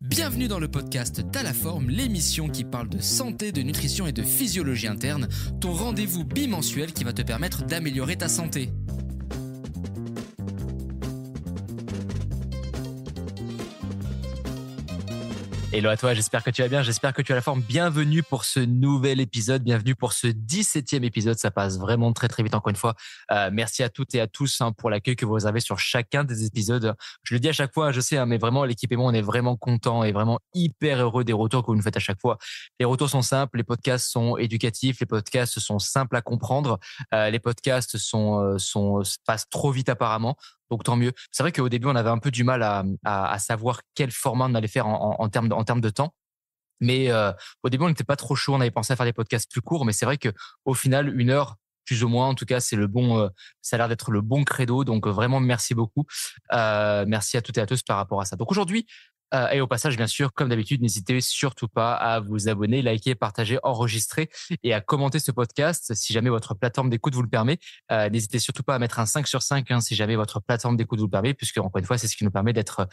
Bienvenue dans le podcast T'as la forme, l'émission qui parle de santé, de nutrition et de physiologie interne, ton rendez-vous bimensuel qui va te permettre d'améliorer ta santé. Hello à toi, j'espère que tu vas bien, j'espère que tu as la forme. Bienvenue pour ce nouvel épisode, bienvenue pour ce 17e épisode. Ça passe vraiment très très vite encore une fois. Merci à toutes et à tous pour l'accueil que vous avez sur chacun des épisodes. Je le dis à chaque fois, je sais, mais vraiment l'équipe et moi, on est vraiment contents et vraiment hyper heureux des retours que vous nous faites à chaque fois. Les retours sont simples, les podcasts sont éducatifs, les podcasts sont simples à comprendre, les podcasts passent trop vite apparemment. Donc tant mieux. C'est vrai qu'au début, on avait un peu du mal à savoir quel format on allait faire en termes de temps. Mais au début, on n'était pas trop chaud. On avait pensé à faire des podcasts plus courts, mais c'est vrai que au final, 1 heure, plus ou moins, en tout cas, c'est le bon. Ça a l'air d'être le bon credo. Donc vraiment, merci beaucoup. Merci à toutes et à tous par rapport à ça. Donc aujourd'hui. Et au passage, bien sûr, comme d'habitude, n'hésitez surtout pas à vous abonner, liker, partager, enregistrer et à commenter ce podcast si jamais votre plateforme d'écoute vous le permet. N'hésitez surtout pas à mettre un 5 sur 5 si jamais votre plateforme d'écoute vous le permet, puisque encore une fois, c'est ce qui nous permet d'être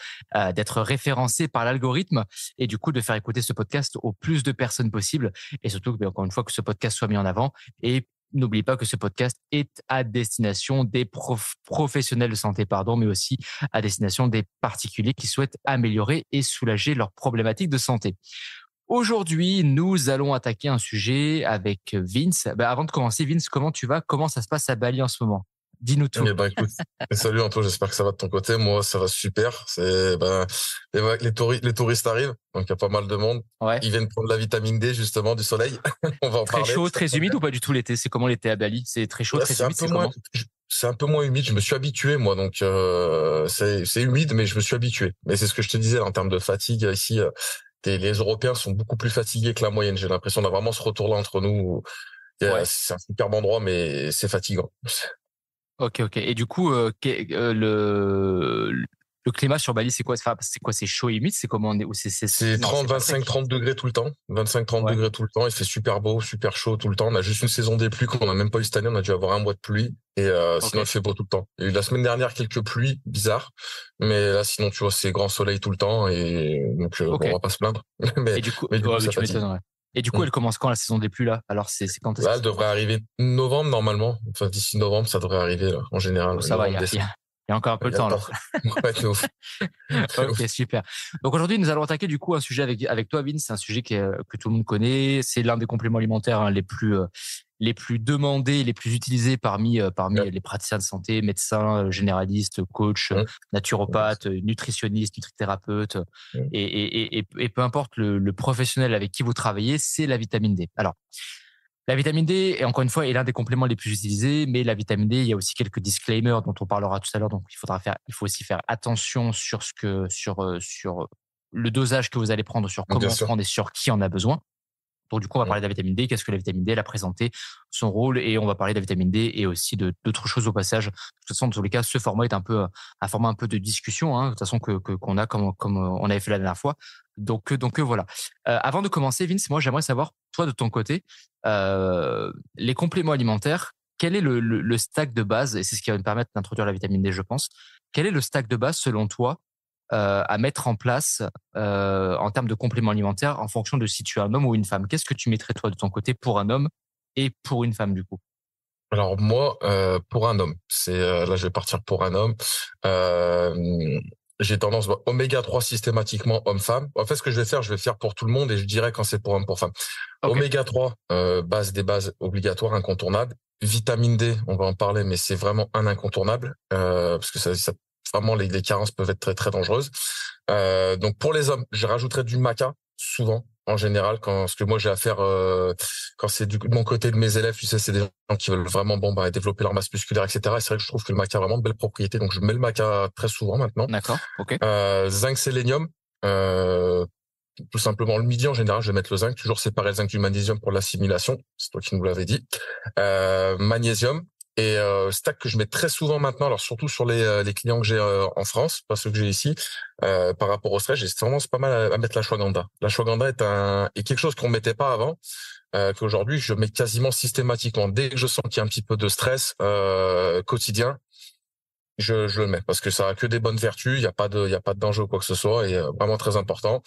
référencé par l'algorithme et du coup de faire écouter ce podcast au plus de personnes possible et surtout, encore une fois, que ce podcast soit mis en avant. Et n'oublie pas que ce podcast est à destination des professionnels de santé, mais aussi à destination des particuliers qui souhaitent améliorer et soulager leurs problématiques de santé. Aujourd'hui, nous allons attaquer un sujet avec Vince. Avant de commencer, Vince, comment tu vas? Comment ça se passe à Bali en ce moment? Dis-nous tout. Écoute, salut Anto, j'espère que ça va de ton côté. Moi, ça va super. Les touristes arrivent, donc il y a pas mal de monde. Ouais. Ils viennent prendre la vitamine D justement du soleil. On va en parler. Très chaud, très humide ou pas du tout l'été? C'est comment l'été à Bali? C'est très chaud, très humide. C'est un peu moins humide. Je me suis habitué moi, donc c'est humide, mais je me suis habitué. Mais c'est ce que je te disais là, en termes de fatigue ici. Les Européens sont beaucoup plus fatigués que la moyenne. J'ai l'impression d'avoir vraiment ce retour-là entre nous. C'est un superbe endroit, mais c'est fatigant. Ok. Et du coup, le climat sur Bali, c'est quoi? C'est quoi? C'est chaud et humide? C'est comment? C'est 30, 25, 30 degrés tout le temps. 25, 30 degrés tout le temps. Il fait super beau, super chaud tout le temps. On a juste une saison des pluies qu'on n'a même pas eu cette année. On a dû avoir un mois de pluie. Et sinon, il fait beau tout le temps. Il y a eu la semaine dernière quelques pluies bizarres. Mais là, sinon, tu vois, c'est grand soleil tout le temps. Et donc, on va pas se plaindre. Et du coup, ça fatigue. Et du coup, elle commence quand la saison des pluies là? Alors, c'est quand? Là, elle devrait arriver novembre normalement. Enfin, d'ici novembre, ça devrait arriver là, en général. Ça va, il y a encore un peu de temps là. Ok, super. Donc aujourd'hui, nous allons attaquer du coup un sujet avec toi, Vince. C'est un sujet que tout le monde connaît. C'est l'un des compléments alimentaires les plus demandés, les plus utilisés parmi les praticiens de santé, médecins, généralistes, coachs, naturopathes, nutritionnistes, nutrithérapeutes, et peu importe le professionnel avec qui vous travaillez, c'est la vitamine D. Alors, la vitamine D, et encore une fois, est l'un des compléments les plus utilisés, mais la vitamine D, il y a aussi quelques disclaimers dont on parlera tout à l'heure. Donc, il faut aussi faire attention sur le dosage que vous allez prendre, sur comment prendre et sur qui en a besoin. Donc, du coup, on va parler de la vitamine D. Qu'est-ce que la vitamine D? Elle a présenté son rôle et on va parler de la vitamine D et aussi d'autres choses au passage. De toute façon, dans tous les cas, ce format est un format un peu de discussion, de toute façon, qu'on a comme on avait fait la dernière fois. Donc voilà. Avant de commencer, Vince, moi, j'aimerais savoir, toi, de ton côté, les compléments alimentaires, quel est le stack de base? Et c'est ce qui va me permettre d'introduire la vitamine D, je pense. Quel est le stack de base, selon toi, à mettre en place en termes de compléments alimentaires en fonction de si tu es un homme ou une femme? Qu'est-ce que tu mettrais toi de ton côté pour un homme et pour une femme du coup? Alors moi, pour un homme, là je vais partir pour un homme. J'ai tendance oméga 3 systématiquement homme-femme. En fait, ce que je vais faire pour tout le monde et je dirais quand c'est pour homme, pour femme. Okay. Oméga 3, base des bases obligatoires, incontournables. Vitamine D, on va en parler, mais c'est vraiment un incontournable parce que ça vraiment les carences peuvent être très très dangereuses. Donc pour les hommes, je rajouterais du maca souvent en général ce que moi j'ai à faire quand c'est de mon côté de mes élèves, tu sais, c'est des gens qui veulent vraiment développer leur masse musculaire, etc. Et c'est vrai que je trouve que le maca a vraiment de belles propriétés, donc je mets le maca très souvent maintenant. D'accord, ok. Zinc, sélénium. Tout simplement le midi en général, je vais mettre le zinc, toujours séparer le zinc du magnésium pour l'assimilation, c'est toi qui nous l'avais dit. Magnésium. Et stack que je mets très souvent maintenant, alors surtout sur les clients que j'ai en France, pas ceux que j'ai ici, par rapport au stress, j'ai tendance pas mal à mettre l'ashwagandha. L'ashwagandha est quelque chose qu'on mettait pas avant, qu'aujourd'hui je mets quasiment systématiquement. Dès que je sens qu'il y a un petit peu de stress quotidien, je le mets parce que ça a que des bonnes vertus. Il y a pas de danger ou quoi que ce soit et vraiment très important.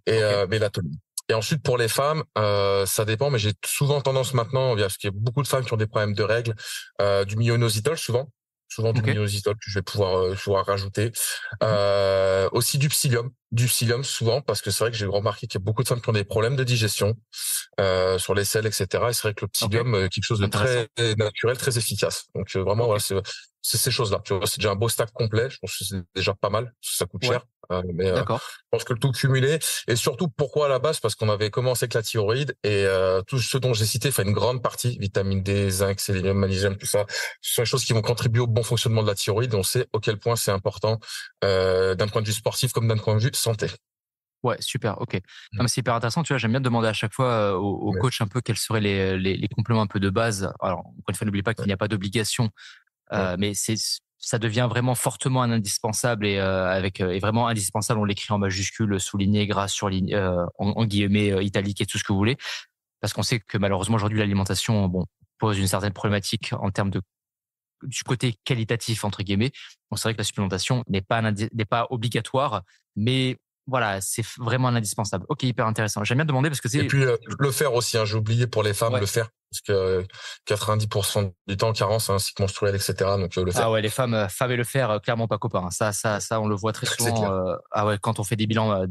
Et Ok. mélatonine. Et ensuite pour les femmes, ça dépend, mais j'ai souvent tendance maintenant, parce qu'il y a beaucoup de femmes qui ont des problèmes de règles, du myoinositol souvent du Ok. myoinositol que je vais pouvoir rajouter. Mhm. Aussi du psyllium souvent parce que c'est vrai que j'ai remarqué qu'il y a beaucoup de femmes qui ont des problèmes de digestion sur les selles, etc. Et c'est vrai que le Ok. psyllium est quelque chose de Intéressant. très naturel, très efficace. Donc vraiment, Ok. voilà, c'est ces choses-là. Tu vois, c'est déjà un beau stack complet. Je pense que c'est déjà pas mal. Ça coûte Ouais. cher, mais D'accord. je pense que le tout cumulé et surtout pourquoi à la base parce qu'on avait commencé avec la thyroïde et tout ce dont j'ai cité fait une grande partie vitamine D, zinc, sélénium, magnésium, tout ça. Ce sont des choses qui vont contribuer au bon fonctionnement de la thyroïde. Et on sait à quel point c'est important d'un point de vue sportif comme d'un point de vue santé. Ouais, super. Ok. Mm. Non, mais c'est hyper intéressant. Tu vois, j'aime bien demander à chaque fois au Ouais, coach un peu quels seraient les compléments un peu de base. Alors, encore une fois, n'oublie pas qu'il ouais, n'y a pas d'obligation, ouais. mais ça devient vraiment fortement un indispensable et vraiment indispensable. On l'écrit en majuscule, souligné, gras, surligné, en guillemets, italique et tout ce que vous voulez, parce qu'on sait que malheureusement aujourd'hui l'alimentation, bon, pose une certaine problématique en termes de du côté qualitatif entre guillemets. Bon, c'est vrai que la supplémentation n'est pas obligatoire, mais voilà, vraiment un indispensable. Ok, hyper intéressant. J'aime bien demander parce que Et c'est puis le fer aussi, hein, j'ai oublié pour les femmes ouais. le fer parce que 90% du temps carence, un cycle menstruel, etc. Donc le fer, Ah ouais, les femmes et le fer, clairement pas copains. Ça, on le voit très c'est souvent. clair. Ah ouais, quand on fait des bilans,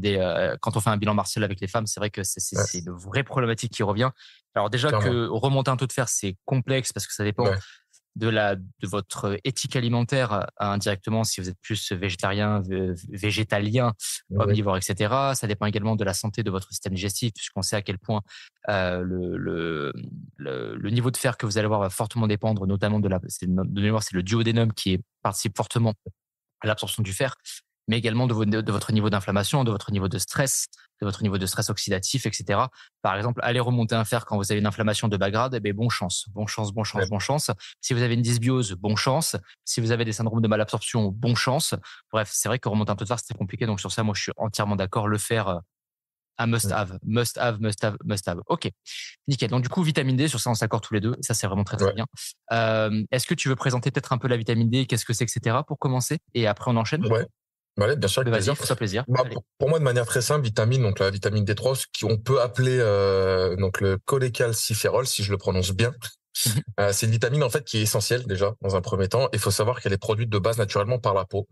quand on fait un bilan martial avec les femmes, c'est vrai que Ouais, c'est une vraie problématique qui revient. Alors déjà clairement. que remonter un taux de fer, c'est complexe parce que ça dépend Ouais, de votre éthique alimentaire indirectement, si vous êtes plus végétarien, végétalien, ouais, omnivore, etc. Ça dépend également de la santé de votre système digestif, puisqu'on sait à quel point le niveau de fer que vous allez avoir va fortement dépendre, notamment de mémoire, c'est le duodénum qui participe fortement à l'absorption du fer, mais également de votre niveau d'inflammation, de votre niveau de stress, de votre niveau de stress oxydatif, etc. Par exemple, aller remonter un fer quand vous avez une inflammation de bas grade, eh bien, bonne chance, bonne chance, bonne chance, ouais. bonne chance. Si vous avez une dysbiose, bonne chance. Si vous avez des syndromes de malabsorption, bonne chance. Bref, c'est vrai que remonter un taux de fer, c'est compliqué. Donc sur ça, moi, je suis entièrement d'accord. Le fer, un must Mm. have, must have, must have, must have. Ok, nickel. Donc du coup, vitamine D, sur ça, on s'accorde tous les deux. Ça, c'est vraiment très très Ouais. bien. Est-ce que tu veux présenter peut-être un peu la vitamine D, qu'est-ce que c'est, etc. pour commencer, et après on enchaîne? Ouais. Bah, allez, bien sûr, avec Ben vas-y, plaisir. fais-toi plaisir. Bah, Allez. pour moi, de manière très simple, vitamine, donc la vitamine D3, ce qu'on peut appeler donc le cholécalciférol, si je le prononce bien. Mhm. C'est une vitamine en fait qui est essentielle déjà dans un premier temps. Il faut savoir qu'elle est produite de base naturellement par la peau,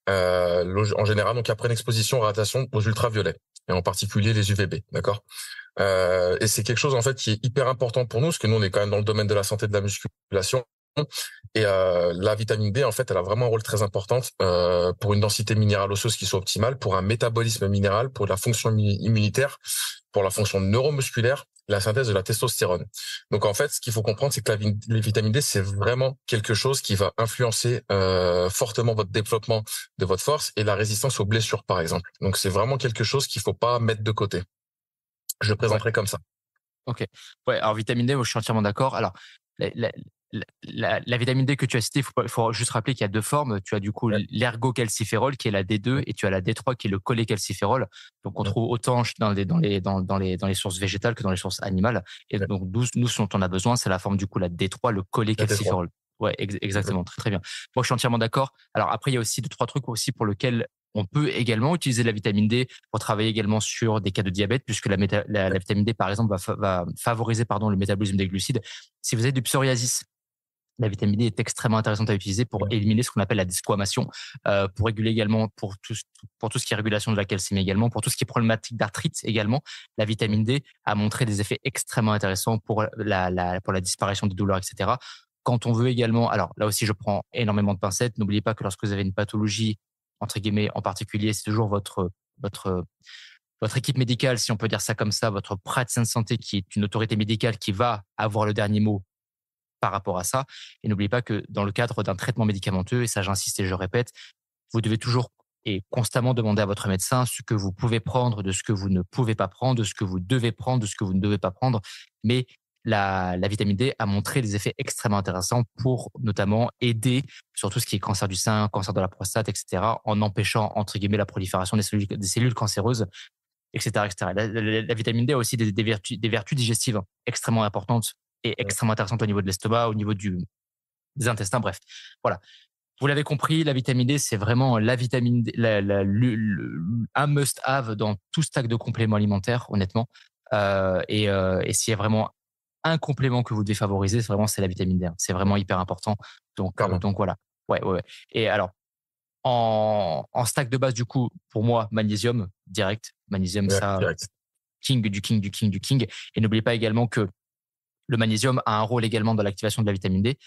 en général donc après une exposition ou radiation aux ultraviolets et en particulier les UVB, d'accord. Et c'est quelque chose en fait qui est hyper important pour nous parce que nous on est quand même dans le domaine de la santé de la musculation. Et la vitamine D, en fait, elle a vraiment un rôle très important pour une densité minérale osseuse qui soit optimale, pour un métabolisme minéral, pour la fonction immunitaire, pour la fonction neuromusculaire, la synthèse de la testostérone. Donc en fait, ce qu'il faut comprendre, c'est que les vitamines D, c'est vraiment quelque chose qui va influencer fortement votre développement de votre force et la résistance aux blessures, par exemple. Donc c'est vraiment quelque chose qu'il faut pas mettre de côté. Je le Ouais. présenterai comme ça. Ok. Ouais. Alors vitamine D, moi, je suis entièrement d'accord. Alors la, la, la vitamine D que tu as citée, faut juste rappeler qu'il y a deux formes. Tu as du coup Ouais, l'ergocalciférol qui est la D2 ouais, et tu as la D3 qui est le cholécalciférol. Donc on ouais, trouve autant dans les sources végétales que dans les sources animales. Et ouais. donc nous ce dont on a besoin, c'est la forme du coup la D3, le La D3. cholécalciférol. Ouais, exactement, très très bien. Moi je suis entièrement d'accord. Alors après il y a aussi deux trois trucs aussi pour lesquels on peut également utiliser la vitamine D pour travailler également sur des cas de diabète, puisque la vitamine D, par exemple, va favoriser le métabolisme des glucides. Si vous avez du psoriasis, la vitamine D est extrêmement intéressante à utiliser pour Ouais, éliminer ce qu'on appelle la desquamation, pour réguler également, pour tout ce qui est régulation de la calcémie également, pour tout ce qui est problématique d'arthrite également. La ouais, vitamine D a montré des effets extrêmement intéressants pour pour la disparition des douleurs, etc. Quand on veut également, alors là aussi je prends énormément de pincettes, n'oubliez pas que lorsque vous avez une pathologie, entre guillemets, en particulier, c'est toujours votre, votre équipe médicale, si on peut dire ça comme ça, votre praticien de santé qui est une autorité médicale qui va avoir le dernier mot par rapport à ça. Et n'oubliez pas que dans le cadre d'un traitement médicamenteux, et ça j'insiste et je répète, vous devez toujours et constamment demander à votre médecin ce que vous pouvez prendre, de ce que vous ne pouvez pas prendre, de ce que vous devez prendre, de ce que vous ne devez pas prendre. Mais la vitamine D a montré des effets extrêmement intéressants pour notamment aider sur tout ce qui est cancer du sein, cancer de la prostate, etc., en empêchant, entre guillemets, la prolifération des cellules cancéreuses, etc., etc. La vitamine D a aussi des vertus digestives extrêmement importantes et ouais. extrêmement intéressantes au niveau de l'estomac, au niveau des intestins, bref. Voilà. Vous l'avez compris, la vitamine D, c'est vraiment la vitamine D, un must-have dans tout stack de compléments alimentaires, honnêtement. Et s'il y a vraiment un complément que vous devez favoriser, c'est la vitamine D, hein. C'est vraiment hyper important. Donc voilà. Ouais, ouais, ouais. Et alors, en stack de base, du coup, pour moi, magnésium, direct. Magnésium, Ouais, ça, direct. king du king du king du king. Et n'oubliez pas également que le magnésium a un rôle également dans l'activation de la vitamine D.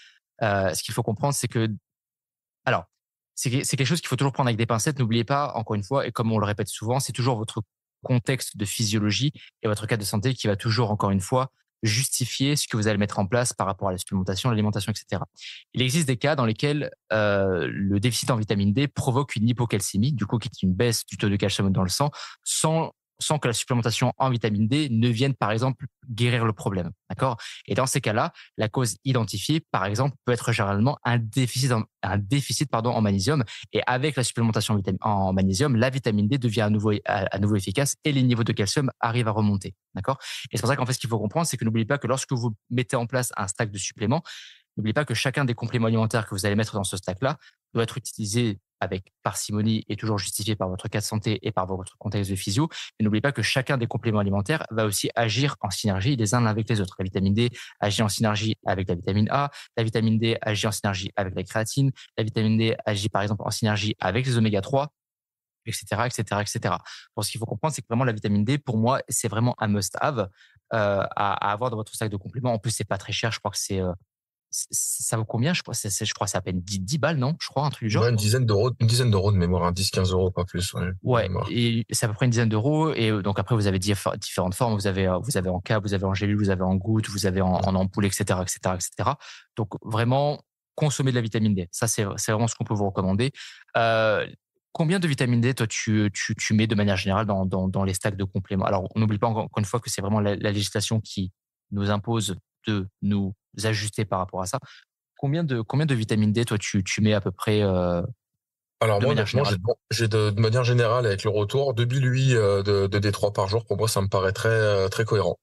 Ce qu'il faut comprendre, c'est que alors, c'est quelque chose qu'il faut toujours prendre avec des pincettes. N'oubliez pas, encore une fois, et comme on le répète souvent, c'est toujours votre contexte de physiologie et votre cas de santé qui va toujours, encore une fois, justifier ce que vous allez mettre en place par rapport à la supplémentation, l'alimentation, etc. Il existe des cas dans lesquels le déficit en vitamine D provoque une hypocalcémie, du coup, qui est une baisse du taux de calcium dans le sang, sans que la supplémentation en vitamine D ne vienne, par exemple, guérir le problème. D'accord? Et dans ces cas-là, la cause identifiée, par exemple, peut être généralement un déficit en magnésium. Et avec la supplémentation en magnésium, la vitamine D devient à nouveau efficace et les niveaux de calcium arrivent à remonter. D'accord? Et c'est pour ça qu'en fait, ce qu'il faut comprendre, c'est que n'oubliez pas que lorsque vous mettez en place un stack de suppléments, n'oubliez pas que chacun des compléments alimentaires que vous allez mettre dans ce stack-là doit être utilisé avec parcimonie et toujours justifié par votre cas de santé et par votre contexte de physio. Et n'oubliez pas que chacun des compléments alimentaires va aussi agir en synergie les uns avec les autres. La vitamine D agit en synergie avec la vitamine A, la vitamine D agit en synergie avec la créatine, la vitamine D agit par exemple en synergie avec les oméga 3, etc., etc., etc. Pour ce qu'il faut comprendre, c'est que vraiment la vitamine D, pour moi, c'est vraiment un must-have à avoir dans votre sac de compléments. En plus, c'est pas très cher. Je crois que ça vaut combien? Je crois que c'est à peine 10 balles, non? Je crois, un truc du genre. Ouais, une dizaine d'euros de mémoire, 10-15 euros, pas plus, ouais, de Ouais, mémoire. et c'est à peu près une dizaine d'euros. Et donc après, vous avez différentes formes. Vous avez en cap, vous avez en gélule, vous avez en goutte, vous avez en ampoule, etc., etc., etc. Donc vraiment, consommer de la vitamine D. Ça, c'est vraiment ce qu'on peut vous recommander. Euh, Combien de vitamine D, toi, tu mets de manière générale dans les stacks de compléments? Alors, on n'oublie pas encore une fois que c'est vraiment la législation qui nous impose de nous ajuster par rapport à ça. Combien de vitamine D, toi, tu mets à peu près Alors de moi, manière honnêtement, générale? j'ai de manière générale, avec le retour, 2008 de D3 par jour, pour moi, ça me paraît très cohérent.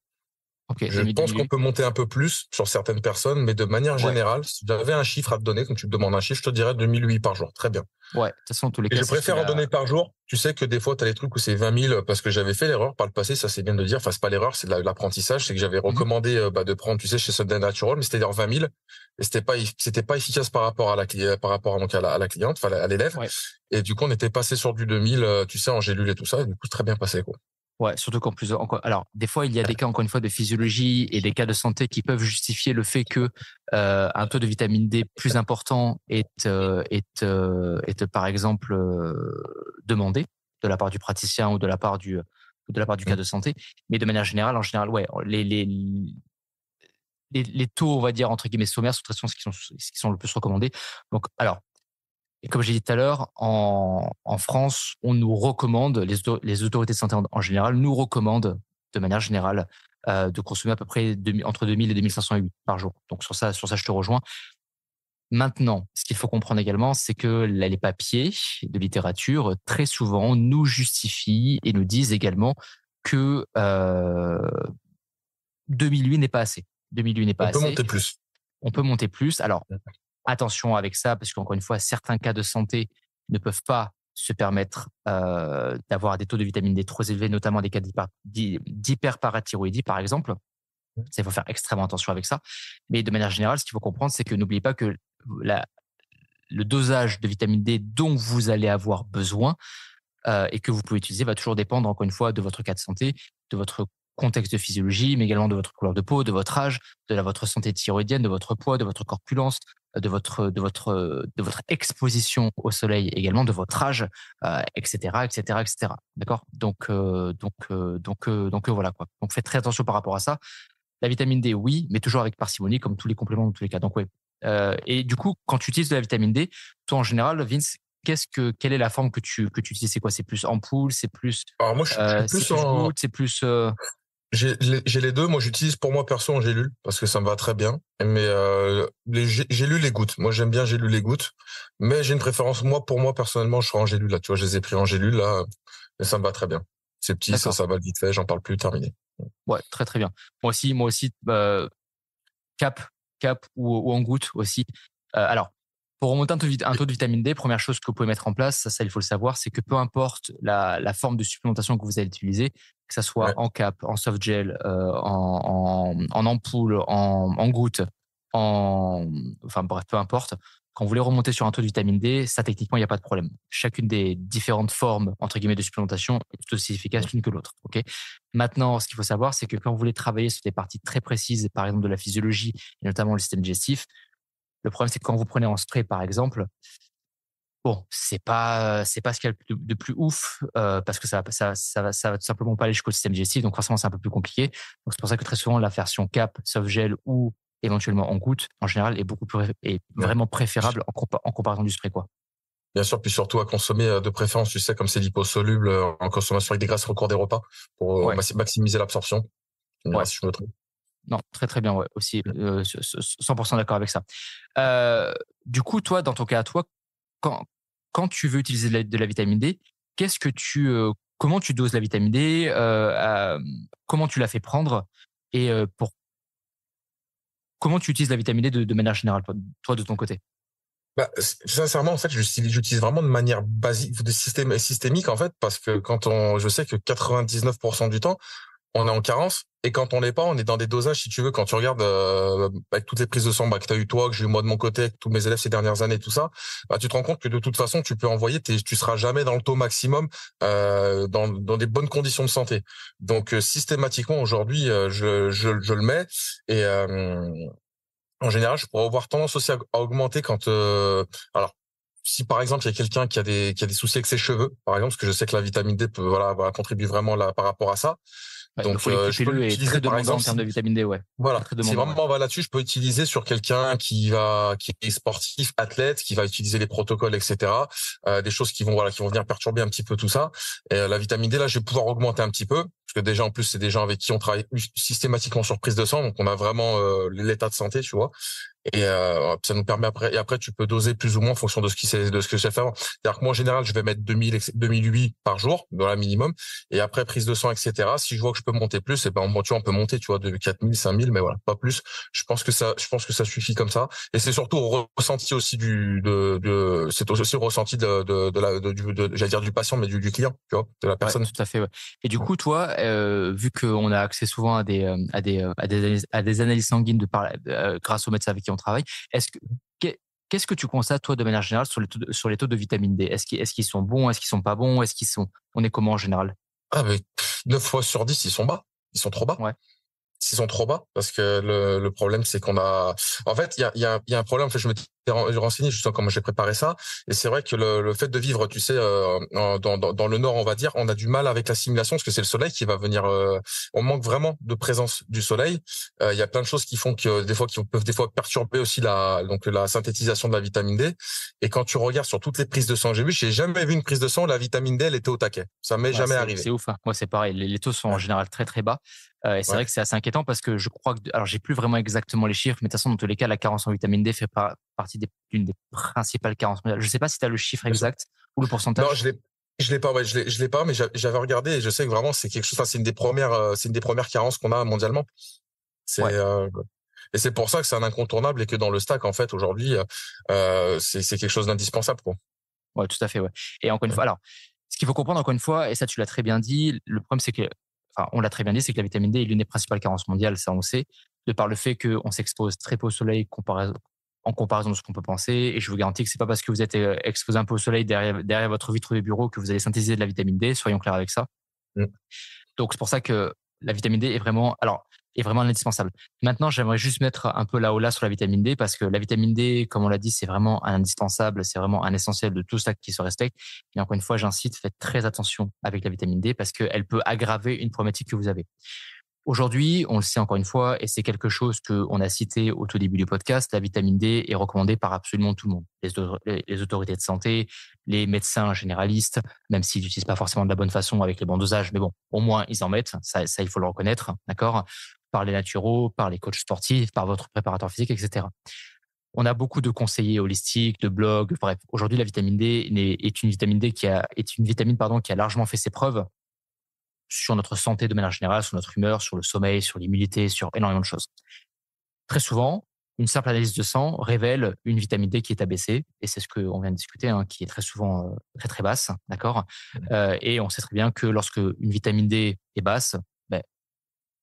Ok, Je 2000, pense qu'on 2008. peut monter un peu plus sur certaines personnes, mais de manière Ouais. générale, si j'avais un chiffre à te donner, comme tu me demandes un chiffre, je te dirais 2008 par jour. Très bien. Ouais, de toute façon, dans tous les Et cas, je c'est ce que préfère en la. donner par jour. Tu sais que des fois, tu as des trucs où c'est 20 000 parce que j'avais fait l'erreur par le passé. Ça, c'est bien de le dire. Enfin, c'est pas l'erreur, c'est de l'apprentissage. C'est que j'avais Mhm. recommandé de prendre, tu sais, chez Sunday Natural, mais c'était dire 20 000. Et c'était pas efficace par rapport à par rapport donc à la cliente, enfin, à l'élève. Ouais. Et du coup, on était passé sur du 2000, tu sais, en gélule et tout ça. Et du coup, c'est très bien passé, quoi. Ouais, surtout qu'en plus, alors, des fois, il y a des cas, encore une fois, de physiologie et des cas de santé qui peuvent justifier le fait que un taux de vitamine D plus important est par exemple, demandé de la part du praticien ou de la part du cas Mm. de santé. Mais de manière générale, en général, ouais, les taux, on va dire, entre guillemets, sommaires, sont de toute façon ce qui sont le plus recommandés. Donc, alors, et comme j'ai dit tout à l'heure, en France, on nous recommande, les autorités de santé en général nous recommandent de manière générale de consommer à peu près entre 2000 et 2500 IU par jour. Donc sur ça, je te rejoins. Maintenant, ce qu'il faut comprendre également, c'est que les papiers de littérature, très souvent, nous justifient et nous disent également que 2008 n'est pas assez. 2008 n'est pas On peut assez. monter plus. On peut monter plus. Alors, attention avec ça, parce qu'encore une fois, certains cas de santé ne peuvent pas se permettre d'avoir des taux de vitamine D trop élevés, notamment des cas d'hyperparathyroïdie, par exemple. Ça, il faut faire extrêmement attention avec ça. Mais de manière générale, ce qu'il faut comprendre, c'est que n'oubliez pas que la- le dosage de vitamine D dont vous allez avoir besoin et que vous pouvez utiliser va toujours dépendre, encore une fois, de votre cas de santé, de votre contexte de physiologie, mais également de votre couleur de peau, de votre âge, votre santé thyroïdienne, de votre poids, de votre corpulence, de votre exposition au soleil, également de votre âge, etc., etc., etc. D'accord? Donc voilà quoi. Donc faites très attention par rapport à ça. La vitamine D, oui, mais toujours avec parcimonie, comme tous les compléments dans tous les cas. Donc ouais. Et du coup, quand tu utilises de la vitamine D, toi en général, Vince, quelle est la forme que tu utilises? C'est quoi? C'est plus ampoule, Alors moi, je suis c'est plus plus en, goutte, c'est plus. j'ai les deux. Moi, j'utilise pour moi perso en gélule parce que ça me va très bien. Mais les gélules et gouttes. Moi, j'aime bien gélules et gouttes. Mais j'ai une préférence. Moi, pour moi, personnellement, je serai en gélule là. Tu vois, je les ai pris en gélule là, et ça me va très bien. C'est petit, D'accord. ça va vite fait. J'en parle plus. Terminé. Ouais, très très bien. Moi aussi, cap, cap ou en goutte aussi. Alors, Pour remonter un taux de vitamine D, première chose que vous pouvez mettre en place, ça il faut le savoir, c'est que peu importe la forme de supplémentation que vous allez utiliser, que ça soit Ouais. en cap, en soft gel, en ampoule, en goutte, enfin bref, peu importe. Quand vous voulez remonter sur un taux de vitamine D, ça techniquement, il n'y a pas de problème. Chacune des différentes formes, entre guillemets, de supplémentation est tout aussi efficace l'une que l'autre. Ok. Maintenant, ce qu'il faut savoir, c'est que quand vous voulez travailler sur des parties très précises, par exemple de la physiologie, et notamment le système digestif, le problème, c'est que quand vous prenez en spray, par exemple, bon, c'est pas ce qu'il y a de plus ouf, parce que ça va tout simplement pas aller jusqu'au système digestif, donc forcément, c'est un peu plus compliqué. Donc c'est pour ça que très souvent, la version cap, soft gel ou éventuellement en goutte, en général, est Ouais. vraiment préférable en comparaison du spray, quoi. Bien sûr, puis surtout à consommer de préférence, tu sais, comme c'est liposoluble, en consommation avec des graisses au cours des repas pour Ouais, maximiser l'absorption. Tu me diras ouais. si je me trompe. Non, très, très bien, ouais, aussi, 100% d'accord avec ça. Du coup, toi, dans ton cas à toi, quand quand tu veux utiliser de la vitamine D, qu'est-ce que comment tu doses la vitamine D? Comment tu la fais prendre? Et comment tu utilises la vitamine D de manière générale, toi de ton côté? Bah, sincèrement, en fait, j'utilise vraiment de manière basique, systémique, en fait, parce que je sais que 99% du temps, on est en carence. Et quand on l'est pas, on est dans des dosages, si tu veux, quand tu regardes avec toutes les prises de sang que tu as eu toi, que j'ai eu moi de mon côté, avec tous mes élèves ces dernières années, tout ça, bah, tu te rends compte que de toute façon, tu peux envoyer, tu seras jamais dans le taux maximum dans des bonnes conditions de santé. Donc systématiquement, aujourd'hui, je le mets. Et en général, je pourrais avoir tendance aussi à augmenter quand alors si par exemple il y a quelqu'un qui a des soucis avec ses cheveux, par exemple, parce que je sais que la vitamine D peut voilà contribuer vraiment là par rapport à ça. Ouais, le Donc follicule je peux pileux est très l'utiliser par demandant en exemple termes de si vitamine D, ouais. Très, voilà, très si demandant, ouais. vraiment on va là-dessus, je peux utiliser sur quelqu'un qui est sportif, athlète, qui va utiliser les protocoles, etc. Des choses qui vont venir perturber un petit peu tout ça. Et la vitamine D, là, je vais pouvoir augmenter un petit peu, parce que déjà en plus c'est des gens avec qui on travaille systématiquement sur prise de sang, donc on a vraiment l'état de santé, tu vois. Et ça nous permet après, et après tu peux doser plus ou moins en fonction de ce que je sais faire. C'est-à-dire que moi en général je vais mettre 2008 par jour dans la minimum, et après prise de sang, etc. Si je vois que je peux monter plus, et ben bon, tu vois, on peut monter, tu vois, de 4000, 5000, mais voilà, pas plus. Je pense que ça suffit comme ça. Et c'est surtout au ressenti aussi c'est aussi au ressenti j'allais dire du patient, mais du client, tu vois, de la Ouais, personne. tout à fait, ouais. Et du coup, toi, vu qu'on a accès souvent à des analyses sanguines grâce aux médecins avec qui on travaille, est-ce que qu'est-ce que tu constates toi de manière générale sur les taux de vitamine D? Est-ce qu'ils sont bons? Est-ce qu'ils sont pas bons? On est comment en général? Ah, mais 9 fois sur 10 ils sont bas. Ils sont trop bas. Ouais, S'ils sont trop bas, parce que le problème c'est qu'on a, en fait, il y a un problème. En fait, je m'étais renseigné justement comment j'ai préparé ça, et c'est vrai que le fait de vivre, tu sais, dans le nord, on va dire, on a du mal avec l'assimilation parce que c'est le soleil qui va venir. On manque vraiment de présence du soleil. Il y a plein de choses qui font que qui peuvent des fois perturber aussi la synthétisation de la vitamine D. Et quand tu regardes sur toutes les prises de sang que j'ai jamais vu une prise de sang où la vitamine D elle était au taquet. Ça m'est ouais, jamais c'est arrivé. ouf, hein. Moi, c'est pareil. Les taux sont en Ouais. général très très bas. Et c'est Ouais. vrai que c'est assez inquiétant parce que je crois que, alors j'ai plus vraiment exactement les chiffres, mais de toute façon, dans tous les cas, la carence en vitamine D fait partie d'une des principales carences mondiales. Je sais pas si tu as le chiffre Bien sûr. exact ou le Non, pourcentage. je l'ai pas, ouais, je l'ai pas, mais j'avais regardé et je sais que vraiment c'est quelque chose, enfin, c'est une des premières carences qu'on a mondialement. C'est, Ouais. et c'est pour ça que c'est un incontournable et que dans le stack, en fait, aujourd'hui, c'est quelque chose d'indispensable, quoi. Ouais, tout à fait, ouais. Et encore une Ouais. fois, alors, ce qu'il faut comprendre encore une fois, et ça tu l'as très bien dit, le problème c'est que, enfin, on l'a très bien dit, c'est que la vitamine D est l'une des principales carences mondiales, ça on le sait, de par le fait qu'on s'expose très peu au soleil en comparaison de ce qu'on peut penser. Et je vous garantis que c'est pas parce que vous êtes exposé un peu au soleil derrière votre vitre de bureau que vous allez synthétiser de la vitamine D, soyons clairs avec ça. Mm. Donc c'est pour ça que la vitamine D est vraiment indispensable. Maintenant, j'aimerais juste mettre un peu là haut là sur la vitamine D parce que la vitamine D, comme on l'a dit, c'est vraiment un indispensable, c'est vraiment un essentiel de tout ça qui se respecte. Et encore une fois, j'incite, faites très attention avec la vitamine D parce qu'elle peut aggraver une problématique que vous avez. Aujourd'hui, on le sait encore une fois, et c'est quelque chose qu'on a cité au tout début du podcast, la vitamine D est recommandée par absolument tout le monde. Les autorités de santé, les médecins généralistes, même s'ils n'utilisent pas forcément de la bonne façon avec les bons dosages, mais bon, au moins ils en mettent, ça il faut le reconnaître, d'accord? Par les naturaux, par les coachs sportifs, par votre préparateur physique, etc. On a beaucoup de conseillers holistiques, de blogs, bref. Aujourd'hui, la vitamine D est une vitamine D est une vitamine, pardon, qui a largement fait ses preuves sur notre santé de manière générale, sur notre humeur, sur le sommeil, sur l'immunité, sur énormément de choses. Très souvent, une simple analyse de sang révèle une vitamine D qui est abaissée, et c'est ce qu'on vient de discuter, hein, qui est très souvent très très basse, d'accord. Et on sait très bien que lorsque une vitamine D est basse, ben,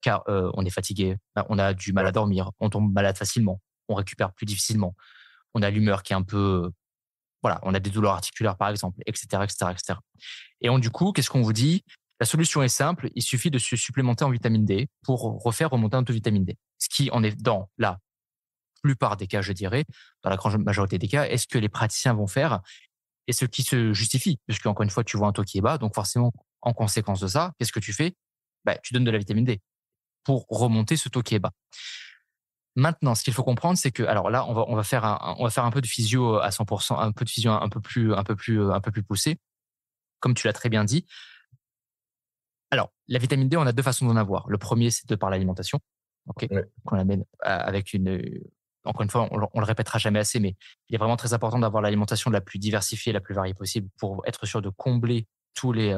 car on est fatigué, on a du mal à dormir, on tombe malade facilement, on récupère plus difficilement, on a l'humeur qui est un peu, voilà, on a des douleurs articulaires par exemple, etc., etc., etc. Et du coup, qu'est-ce qu'on vous dit? La solution est simple, il suffit de se supplémenter en vitamine D pour refaire remonter un taux de vitamine D. Ce qui en est dans la plupart des cas, je dirais, dans la grande majorité des cas, est ce que les praticiens vont faire et ce qui se justifie. Puisque, encore une fois, tu vois un taux qui est bas, donc forcément, en conséquence de ça, qu'est-ce que tu fais? Tu donnes de la vitamine D pour remonter ce taux qui est bas. Maintenant, ce qu'il faut comprendre, c'est que, alors là, on va faire un peu de physio à 100%, un peu de physio un peu plus poussé, comme tu l'as très bien dit. Alors, la vitamine D, on a deux façons d'en avoir. Le premier, c'est de par l'alimentation, ok, qu'on amène avec encore une fois, on le répétera jamais assez, mais il est vraiment très important d'avoir l'alimentation la plus diversifiée, la plus variée possible pour être sûr de combler tous les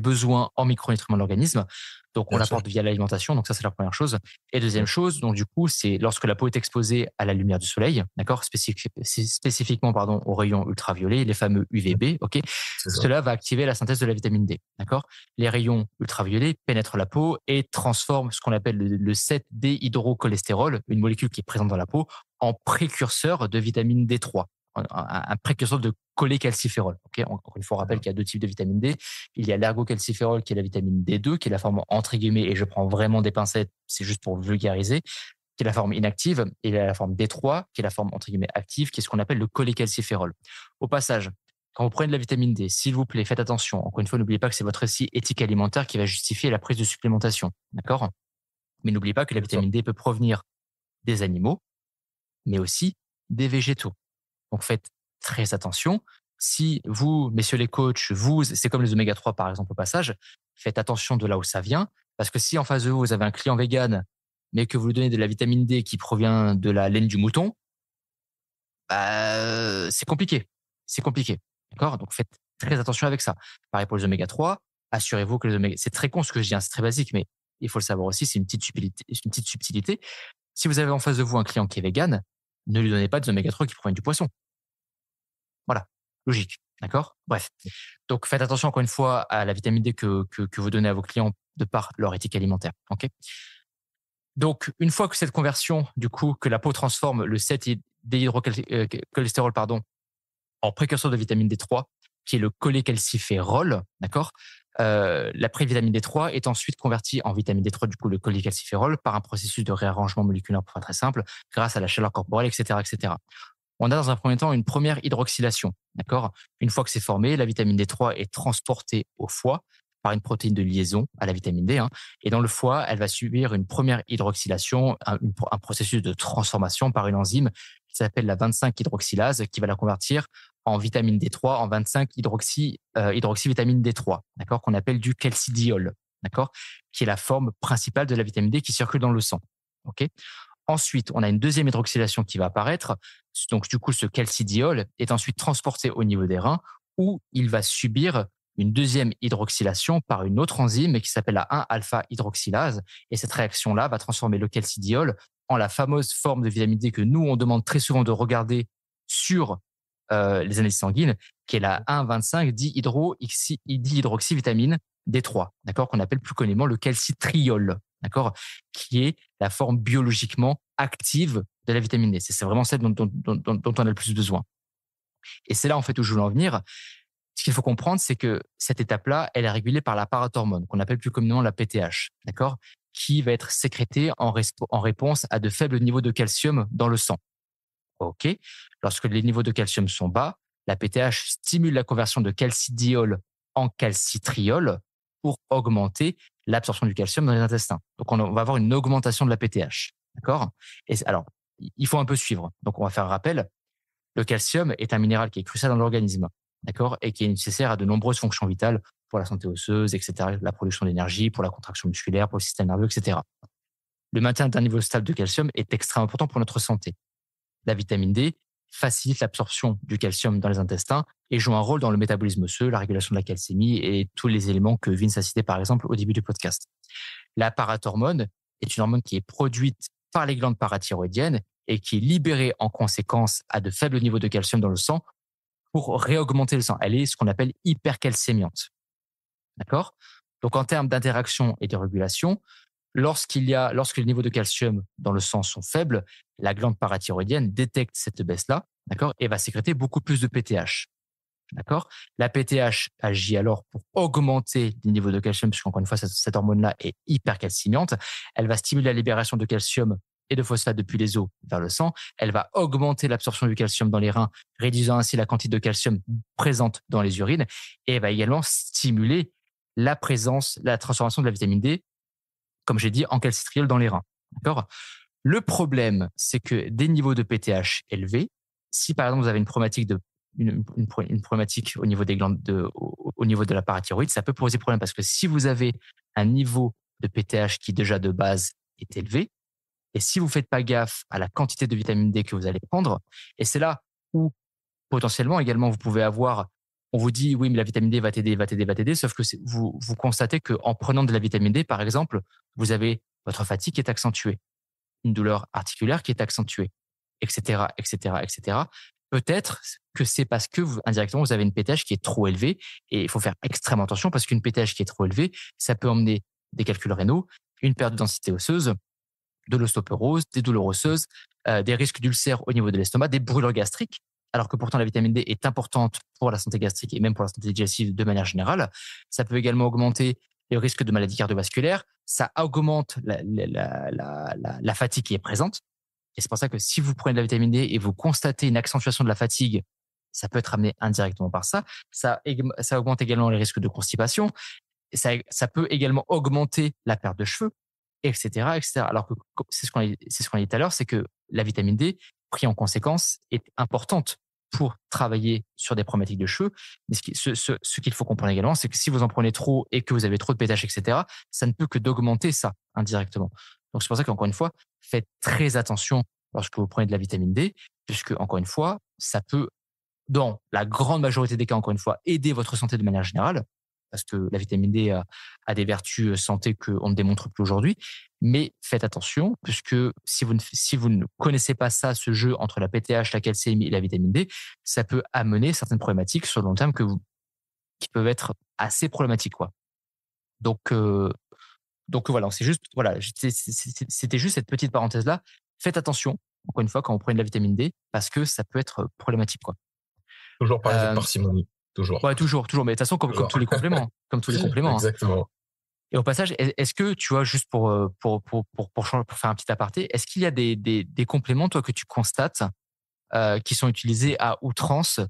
besoins en micronutriments de l'organisme. Donc, on l'apporte via l'alimentation. Donc, ça, c'est la première chose. Et deuxième chose, donc, du coup, c'est lorsque la peau est exposée à la lumière du soleil, d'accord, spécifiquement, aux rayons ultraviolets, les fameux UVB, ok, cela va activer la synthèse de la vitamine D, d'accord. Les rayons ultraviolets pénètrent la peau et transforment ce qu'on appelle le 7-déhydrocholestérol, une molécule qui est présente dans la peau, en précurseur de vitamine D3. Un précurseur de cholécalciférol. Okay, encore une fois, on rappelle qu'il y a deux types de vitamine D. Il y a l'ergocalciférol qui est la vitamine D2, qui est la forme entre guillemets, et je prends vraiment des pincettes, c'est juste pour vulgariser, qui est la forme inactive, et il y a la forme D3, qui est la forme entre guillemets active, qui est ce qu'on appelle le cholécalciférol. Au passage, quand vous prenez de la vitamine D, s'il vous plaît, faites attention. Encore une fois, n'oubliez pas que c'est votre récit éthique alimentaire qui va justifier la prise de supplémentation. D'accord? Mais n'oubliez pas que la vitamine D peut provenir des animaux, mais aussi des végétaux. Donc, faites très attention. Si vous, messieurs les coachs, c'est comme les oméga 3 par exemple au passage, faites attention de là où ça vient. Parce que si en face de vous, vous avez un client vegan, mais que vous lui donnez de la vitamine D qui provient de la laine du mouton, c'est compliqué. C'est compliqué. D'accord? Donc, faites très attention avec ça. Pareil pour les oméga 3, assurez-vous que les oméga... C'est très con ce que je dis, hein, c'est très basique, mais il faut le savoir aussi, c'est une petite subtilité. Si vous avez en face de vous un client qui est vegan, ne lui donnez pas des oméga 3 qui proviennent du poisson. Voilà, logique, d'accord? Bref, donc faites attention encore une fois à la vitamine D que vous donnez à vos clients de par leur éthique alimentaire, ok? Donc, une fois que cette conversion, du coup, que la peau transforme le 7-déhydrocholestérol, en précurseur de vitamine D3, qui est le cholécalciférol, d'accord? La vitamine D3 est ensuite convertie en vitamine D3, du coup, le cholécalciférol, par un processus de réarrangement moléculaire, pour faire très simple, grâce à la chaleur corporelle, etc., etc. On a dans un premier temps une première hydroxylation, d'accord? Une fois que c'est formé, la vitamine D3 est transportée au foie par une protéine de liaison à la vitamine D, hein, et dans le foie, elle va subir une première hydroxylation, un processus de transformation par une enzyme qui s'appelle la 25-hydroxylase, qui va la convertir en vitamine D3, en 25-hydroxyvitamine D3, d'accord, qu'on appelle du calcidiol, d'accord, qui est la forme principale de la vitamine D qui circule dans le sang. Ok. Ensuite, on a une deuxième hydroxylation qui va apparaître. Donc, du coup, ce calcidiol est ensuite transporté au niveau des reins où il va subir une deuxième hydroxylation par une autre enzyme qui s'appelle la 1-alpha-hydroxylase. Et cette réaction-là va transformer le calcidiol en la fameuse forme de vitamine D que nous, on demande très souvent de regarder sur les analyses sanguines, qui est la 1,25-dihydroxyvitamine D3, d'accord, qu'on appelle plus communément le calcitriol, d'accord, qui est la forme biologiquement active de la vitamine D. C'est vraiment celle dont on a le plus besoin. Et c'est là, en fait, où je voulais en venir. Ce qu'il faut comprendre, c'est que cette étape-là, elle est régulée par la parathormone, qu'on appelle plus communément la PTH, d'accord, qui va être sécrétée en réponse à de faibles niveaux de calcium dans le sang. OK. Lorsque les niveaux de calcium sont bas, la PTH stimule la conversion de calcidiol en calcitriol pour augmenter l'absorption du calcium dans les intestins. Donc, on va avoir une augmentation de la PTH. D'accord? Et alors, il faut un peu suivre. Donc, on va faire un rappel. Le calcium est un minéral qui est crucial dans l'organisme. D'accord? Et qui est nécessaire à de nombreuses fonctions vitales pour la santé osseuse, etc., la production d'énergie, pour la contraction musculaire, pour le système nerveux, etc. Le maintien d'un niveau stable de calcium est extrêmement important pour notre santé. La vitamine D facilite l'absorption du calcium dans les intestins et joue un rôle dans le métabolisme osseux, la régulation de la calcémie et tous les éléments que Vince a cités par exemple au début du podcast. La parathormone est une hormone qui est produite par les glandes parathyroïdiennes et qui est libérée en conséquence à de faibles niveaux de calcium dans le sang pour réaugmenter le sang. Elle est ce qu'on appelle hypercalcémiante. D'accord? Donc, en termes d'interaction et de régulation, lorsque les niveaux de calcium dans le sang sont faibles, la glande parathyroïdienne détecte cette baisse-là, d'accord, et va sécréter beaucoup plus de PTH. D'accord? La PTH agit alors pour augmenter les niveaux de calcium, puisqu'encore une fois, cette hormone-là est hypercalcimiante. Elle va stimuler la libération de calcium et de phosphate depuis les os vers le sang. Elle va augmenter l'absorption du calcium dans les reins, réduisant ainsi la quantité de calcium présente dans les urines. Et elle va également stimuler la transformation de la vitamine D, comme j'ai dit, en calcitriol dans les reins. D'accord? Le problème, c'est que des niveaux de PTH élevés, si par exemple vous avez une problématique au niveau des glandes, au niveau de la parathyroïde, ça peut poser problème parce que si vous avez un niveau de PTH qui déjà de base est élevé, et si vous faites pas gaffe à la quantité de vitamine D que vous allez prendre, et c'est là où potentiellement également vous pouvez avoir, on vous dit oui mais la vitamine D va t'aider, sauf que vous constatez qu'en prenant de la vitamine D par exemple, vous avez votre fatigue qui est accentuée, une douleur articulaire qui est accentuée, etc., etc., etc. Peut-être que c'est parce que indirectement vous avez une PTH qui est trop élevée et il faut faire extrêmement attention parce qu'une PTH qui est trop élevée, ça peut emmener des calculs rénaux, une perte de densité osseuse, de l'ostéoporose, des douleurs osseuses, des risques d'ulcères au niveau de l'estomac, des brûlures gastriques, alors que pourtant la vitamine D est importante pour la santé gastrique et même pour la santé digestive de manière générale. Ça peut également augmenter le risque de maladies cardiovasculaires, ça augmente la fatigue qui est présente. Et c'est pour ça que si vous prenez de la vitamine D et vous constatez une accentuation de la fatigue, ça peut être amené indirectement par ça. Ça augmente également les risques de constipation. Et ça peut également augmenter la perte de cheveux, etc., etc. Alors que c'est ce qu'on a dit tout à l'heure, c'est que la vitamine D, pris en conséquence, est importante pour travailler sur des problématiques de cheveux. Mais ce qu'il faut comprendre également, c'est que si vous en prenez trop et que vous avez trop de PTH, etc., ça ne peut que d'augmenter ça indirectement. Donc c'est pour ça qu'encore une fois, faites très attention lorsque vous prenez de la vitamine D, puisque encore une fois, ça peut, dans la grande majorité des cas, encore une fois, aider votre santé de manière générale, parce que la vitamine D a des vertus santé qu'on ne démontre plus aujourd'hui. Mais faites attention, puisque si vous ne connaissez pas ça, ce jeu entre la PTH, la calcémie et la vitamine D, ça peut amener certaines problématiques sur le long terme qui peuvent être assez problématiques, quoi. Donc voilà, c'était juste cette petite parenthèse-là. Faites attention, encore une fois, quand vous prenez de la vitamine D, parce que ça peut être problématique, quoi. Toujours pareil avec parcimonie. Toujours. Ouais, toujours. Mais de toute façon, comme tous les compléments. Comme tous les compléments. Exactement. Hein. Et au passage, est-ce que, tu vois, juste pour faire un petit aparté, est-ce qu'il y a des compléments, toi, que tu constates, qui sont utilisés à outrance,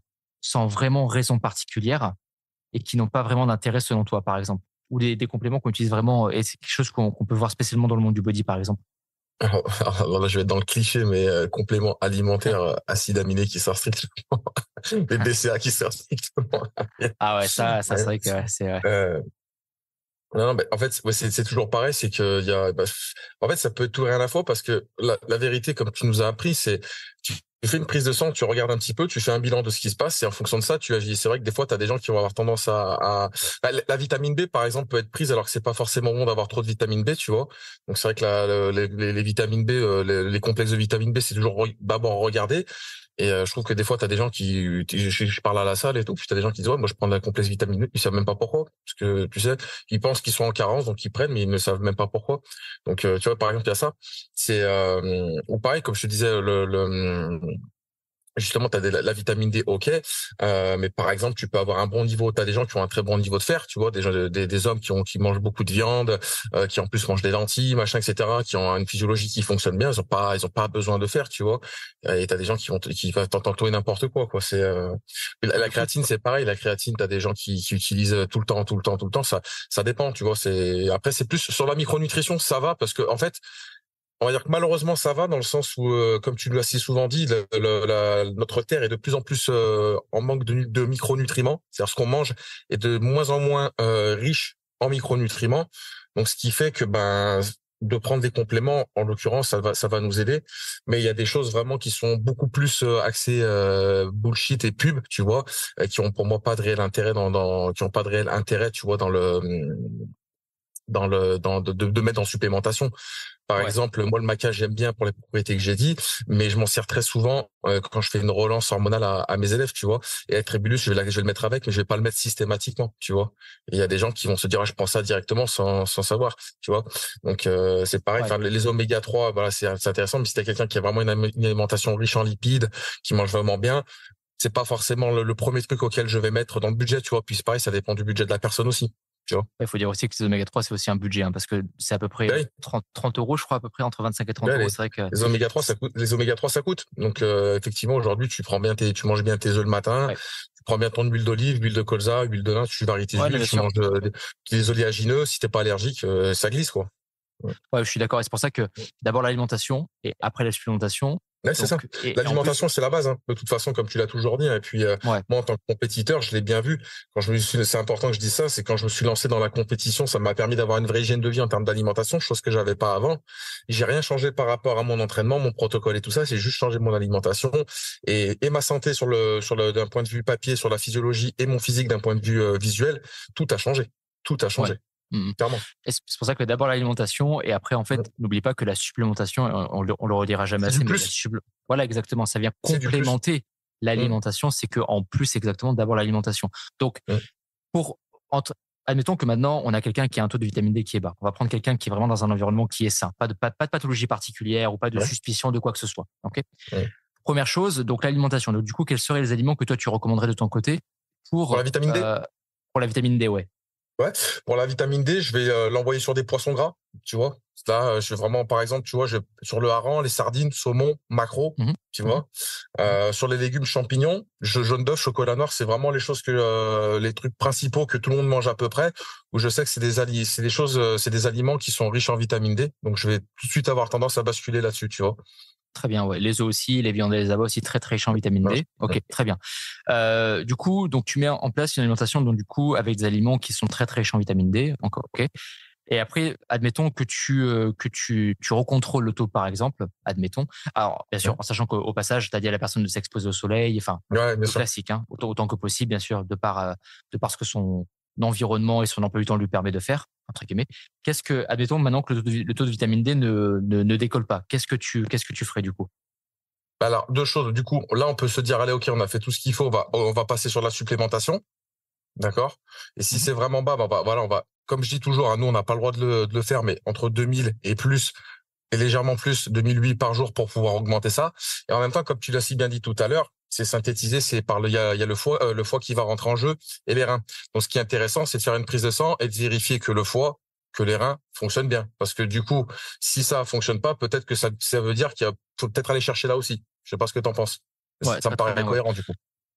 sans vraiment raison particulière, et qui n'ont pas vraiment d'intérêt selon toi, par exemple? Ou des compléments qu'on utilise vraiment, et c'est quelque chose qu'on peut voir spécialement dans le monde du body, par exemple? Alors là, je vais être dans le cliché, mais complément alimentaire, acides aminés qui sort strictement, les BCA qui sortent strictement. Ah ouais, ça c'est vrai que c'est vrai. Non, en fait, ouais, c'est toujours pareil, c'est que en fait, ça peut être tout et rien à la fois parce que la vérité, comme tu nous as appris, c'est tu fais une prise de sang, tu regardes un petit peu, tu fais un bilan de ce qui se passe et en fonction de ça, tu agis. C'est vrai que des fois, tu as des gens qui vont avoir tendance la vitamine B, par exemple, peut être prise alors que c'est pas forcément bon d'avoir trop de vitamine B, tu vois. Donc c'est vrai que les vitamines B, les complexes de vitamine B, c'est toujours d'abord regarder. Et je trouve que des fois, t'as des gens je parle à la salle et tout, puis t'as des gens qui disent ouais, moi je prends de la complexe vitamine B, ils savent même pas pourquoi, parce que tu sais, ils pensent qu'ils sont en carence, donc ils prennent, mais ils ne savent même pas pourquoi. Donc tu vois, par exemple, il y a ça. C'est ou pareil, comme je te disais, justement, tu as la vitamine D, ok, mais par exemple, tu peux avoir un bon niveau. Tu as des gens qui ont un très bon niveau de fer, tu vois, des hommes qui mangent beaucoup de viande, qui en plus mangent des lentilles, machin, etc., qui ont une physiologie qui fonctionne bien. Ils ont pas besoin de fer, tu vois. Et t'as des gens qui vont t'entendre tout et n'importe quoi. C'est la créatine, c'est pareil. La créatine, t'as des gens qui utilisent tout le temps. Ça dépend, tu vois. Après, c'est plus sur la micronutrition, ça va parce que en fait. On va dire que malheureusement ça va dans le sens où, comme tu l'as si souvent dit, notre terre est de plus en plus en manque de micronutriments. C'est-à-dire ce qu'on mange est de moins en moins riche en micronutriments. Donc ce qui fait que de prendre des compléments, en l'occurrence, ça va nous aider. Mais il y a des choses vraiment qui sont beaucoup plus axées bullshit et pub, tu vois, qui ont pour moi pas de réel intérêt qui ont pas de réel intérêt, tu vois, de mettre en supplémentation. Par exemple, moi, le maca, j'aime bien pour les propriétés que j'ai dit, mais je m'en sers très souvent quand je fais une relance hormonale à mes élèves, tu vois. Et avec Tribulus, je vais le mettre avec, mais je vais pas le mettre systématiquement, tu vois. Et il y a des gens qui vont se dire, ah, je prends ça directement sans savoir, tu vois. Donc, c'est pareil. Enfin, les oméga 3, voilà, c'est intéressant, mais si t'as quelqu'un qui a vraiment une alimentation riche en lipides, qui mange vraiment bien, c'est pas forcément le premier truc auquel je vais mettre dans le budget, tu vois. Puis c'est pareil, ça dépend du budget de la personne aussi. Il faut dire aussi que ces oméga 3, c'est aussi un budget, parce que c'est à peu près Oui. 30 euros, je crois, à peu près entre 25 et 30 euros. C'est vrai que les oméga 3, ça coûte. Les oméga 3, ça coûte. Donc effectivement, aujourd'hui, tu manges bien tes œufs le matin, tu prends bien ton huile d'olive, huile de colza, huile de lin, tu varies tes huiles, tu manges des oléagineux. Si t'es pas allergique, ça glisse, quoi. Ouais, je suis d'accord. Et c'est pour ça que d'abord l'alimentation et après la supplémentation. Ouais, c'est ça. L'alimentation, c'est la base, hein. De toute façon, comme tu l'as toujours dit. Et puis, moi, en tant que compétiteur, je l'ai bien vu. C'est important que je dise ça, c'est quand je me suis lancé dans la compétition, ça m'a permis d'avoir une vraie hygiène de vie en termes d'alimentation, chose que j'avais pas avant. J'ai rien changé par rapport à mon entraînement, mon protocole et tout ça. C'est juste changé mon alimentation et ma santé d'un point de vue papier, sur la physiologie et mon physique d'un point de vue visuel. Tout a changé. Tout a changé. Clairement. Et c'est pour ça que d'abord l'alimentation et après, en fait, n'oublie pas que la supplémentation, on le redira jamais assez, mais voilà, exactement. Ça vient complémenter l'alimentation. C'est que en plus, exactement, d'abord l'alimentation. Donc, admettons que maintenant, on a quelqu'un qui a un taux de vitamine D qui est bas. On va prendre quelqu'un qui est vraiment dans un environnement qui est sain. Pas de pathologie particulière ou pas de suspicion de quoi que ce soit. OK? Première chose, donc l'alimentation. Donc, du coup, quels seraient les aliments que toi, tu recommanderais de ton côté pour la vitamine D? Pour la vitamine D, ouais. Ouais, pour la vitamine D, je vais l'envoyer sur des poissons gras, tu vois. Là, je vais vraiment, par exemple, tu vois, sur le hareng, les sardines, saumon, maquereau, tu vois. Sur les légumes, champignons, jaune d'œuf, chocolat noir, c'est vraiment les choses les trucs principaux que tout le monde mange à peu près, où je sais que c'est des aliments qui sont riches en vitamine D. Donc, je vais tout de suite avoir tendance à basculer là-dessus, tu vois. Très bien, ouais. Les œufs aussi, les viandes et les abats aussi très riches en vitamine D. Ok, très bien. Du coup, donc tu mets en place une alimentation donc du coup avec des aliments qui sont très riches en vitamine D. Encore, ok. Et après, admettons que tu recontrôles le taux, par exemple. Admettons. Alors, bien sûr, en sachant qu'au passage, tu as dit à la personne de s'exposer au soleil. Enfin, le classique, hein, autant que possible, bien sûr, de par ce que son environnement et son emploi du temps lui permet de faire, entre guillemets. Admettons maintenant que le taux de vitamine D ne décolle pas. Qu'est-ce que tu ferais du coup? Alors, deux choses. Du coup, là, on peut se dire, allez, ok, on a fait tout ce qu'il faut. On va passer sur la supplémentation. D'accord? Et si c'est vraiment bas, voilà, comme je dis toujours, hein, nous, on n'a pas le droit de le faire, mais entre 2000 et plus, et légèrement plus, 2008 par jour pour pouvoir augmenter ça. Et en même temps, comme tu l'as si bien dit tout à l'heure, c'est synthétisé, il y a le foie qui va rentrer en jeu et les reins. Donc, ce qui est intéressant, c'est de faire une prise de sang et de vérifier que que les reins fonctionnent bien. Parce que du coup, si ça fonctionne pas, peut-être que ça veut dire faut peut-être aller chercher là aussi. Je sais pas ce que t'en penses. Ouais, ça me paraît cohérent, du coup.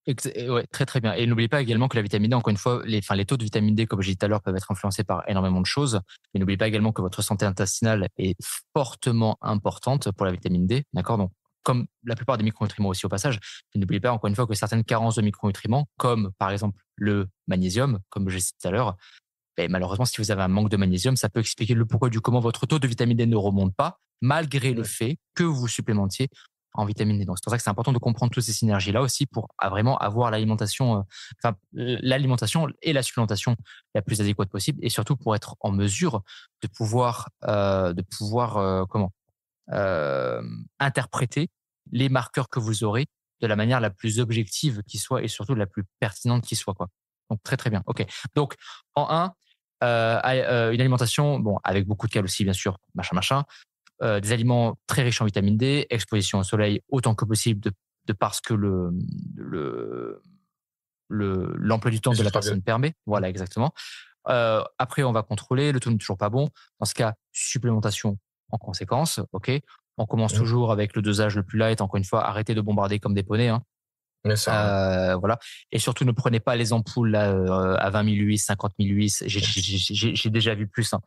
Ouais, très bien. Et n'oubliez pas également que la vitamine D, encore une fois, les taux de vitamine D, comme j'ai dit tout à l'heure, peuvent être influencés par énormément de choses. Mais n'oubliez pas également que votre santé intestinale est fortement importante pour la vitamine D. D'accord? Donc, comme la plupart des micronutriments aussi au passage, mais n'oubliez pas encore une fois que certaines carences de micronutriments, comme par exemple le magnésium, comme j'ai dit tout à l'heure, malheureusement, si vous avez un manque de magnésium, ça peut expliquer le pourquoi du comment votre taux de vitamine D ne remonte pas, malgré le fait que vous supplémentiez en vitamine D. Donc, c'est pour ça que c'est important de comprendre toutes ces synergies-là aussi pour vraiment avoir l'alimentation et la supplémentation la plus adéquate possible et surtout pour être en mesure de pouvoir interpréter les marqueurs que vous aurez de la manière la plus objective qui soit et surtout la plus pertinente qui soit, quoi. Donc, très bien. OK. Donc, en un, une alimentation, bon, avec beaucoup de calories aussi, bien sûr, machin, des aliments très riches en vitamine D, exposition au soleil autant que possible de parce que l'emploi du temps de la personne permet. Voilà, exactement. Après, on va contrôler, le taux n'est toujours pas bon. Dans ce cas, supplémentation en conséquence, ok. On commence toujours avec le dosage le plus light. Encore une fois, arrêtez de bombarder comme des poneys, hein. Voilà. Et surtout, ne prenez pas les ampoules là, à 20 000 UX, 50 000 UX. J'ai déjà vu plus, hein.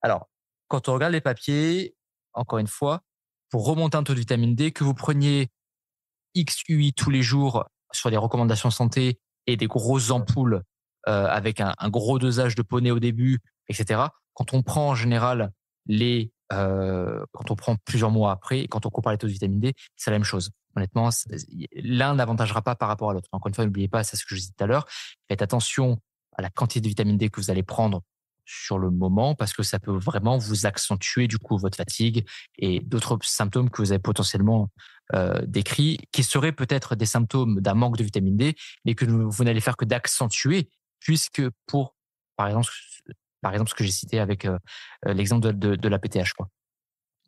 Alors, quand on regarde les papiers, encore une fois, pour remonter un taux de vitamine D, que vous preniez XUI tous les jours sur des recommandations santé et des grosses ampoules avec un gros dosage de poney au début, etc. Quand on prend en général quand on prend plusieurs mois après, et quand on compare les taux de vitamine D, c'est la même chose. Honnêtement, l'un n'avantagera pas par rapport à l'autre. Encore une fois, n'oubliez pas, c'est ce que je disais tout à l'heure. Faites attention à la quantité de vitamine D que vous allez prendre sur le moment parce que ça peut vraiment vous accentuer du coup votre fatigue et d'autres symptômes que vous avez potentiellement décrits, qui seraient peut-être des symptômes d'un manque de vitamine D, mais que vous n'allez faire que d'accentuer, puisque pour, par exemple, ce que j'ai cité avec l'exemple de la PTH, quoi.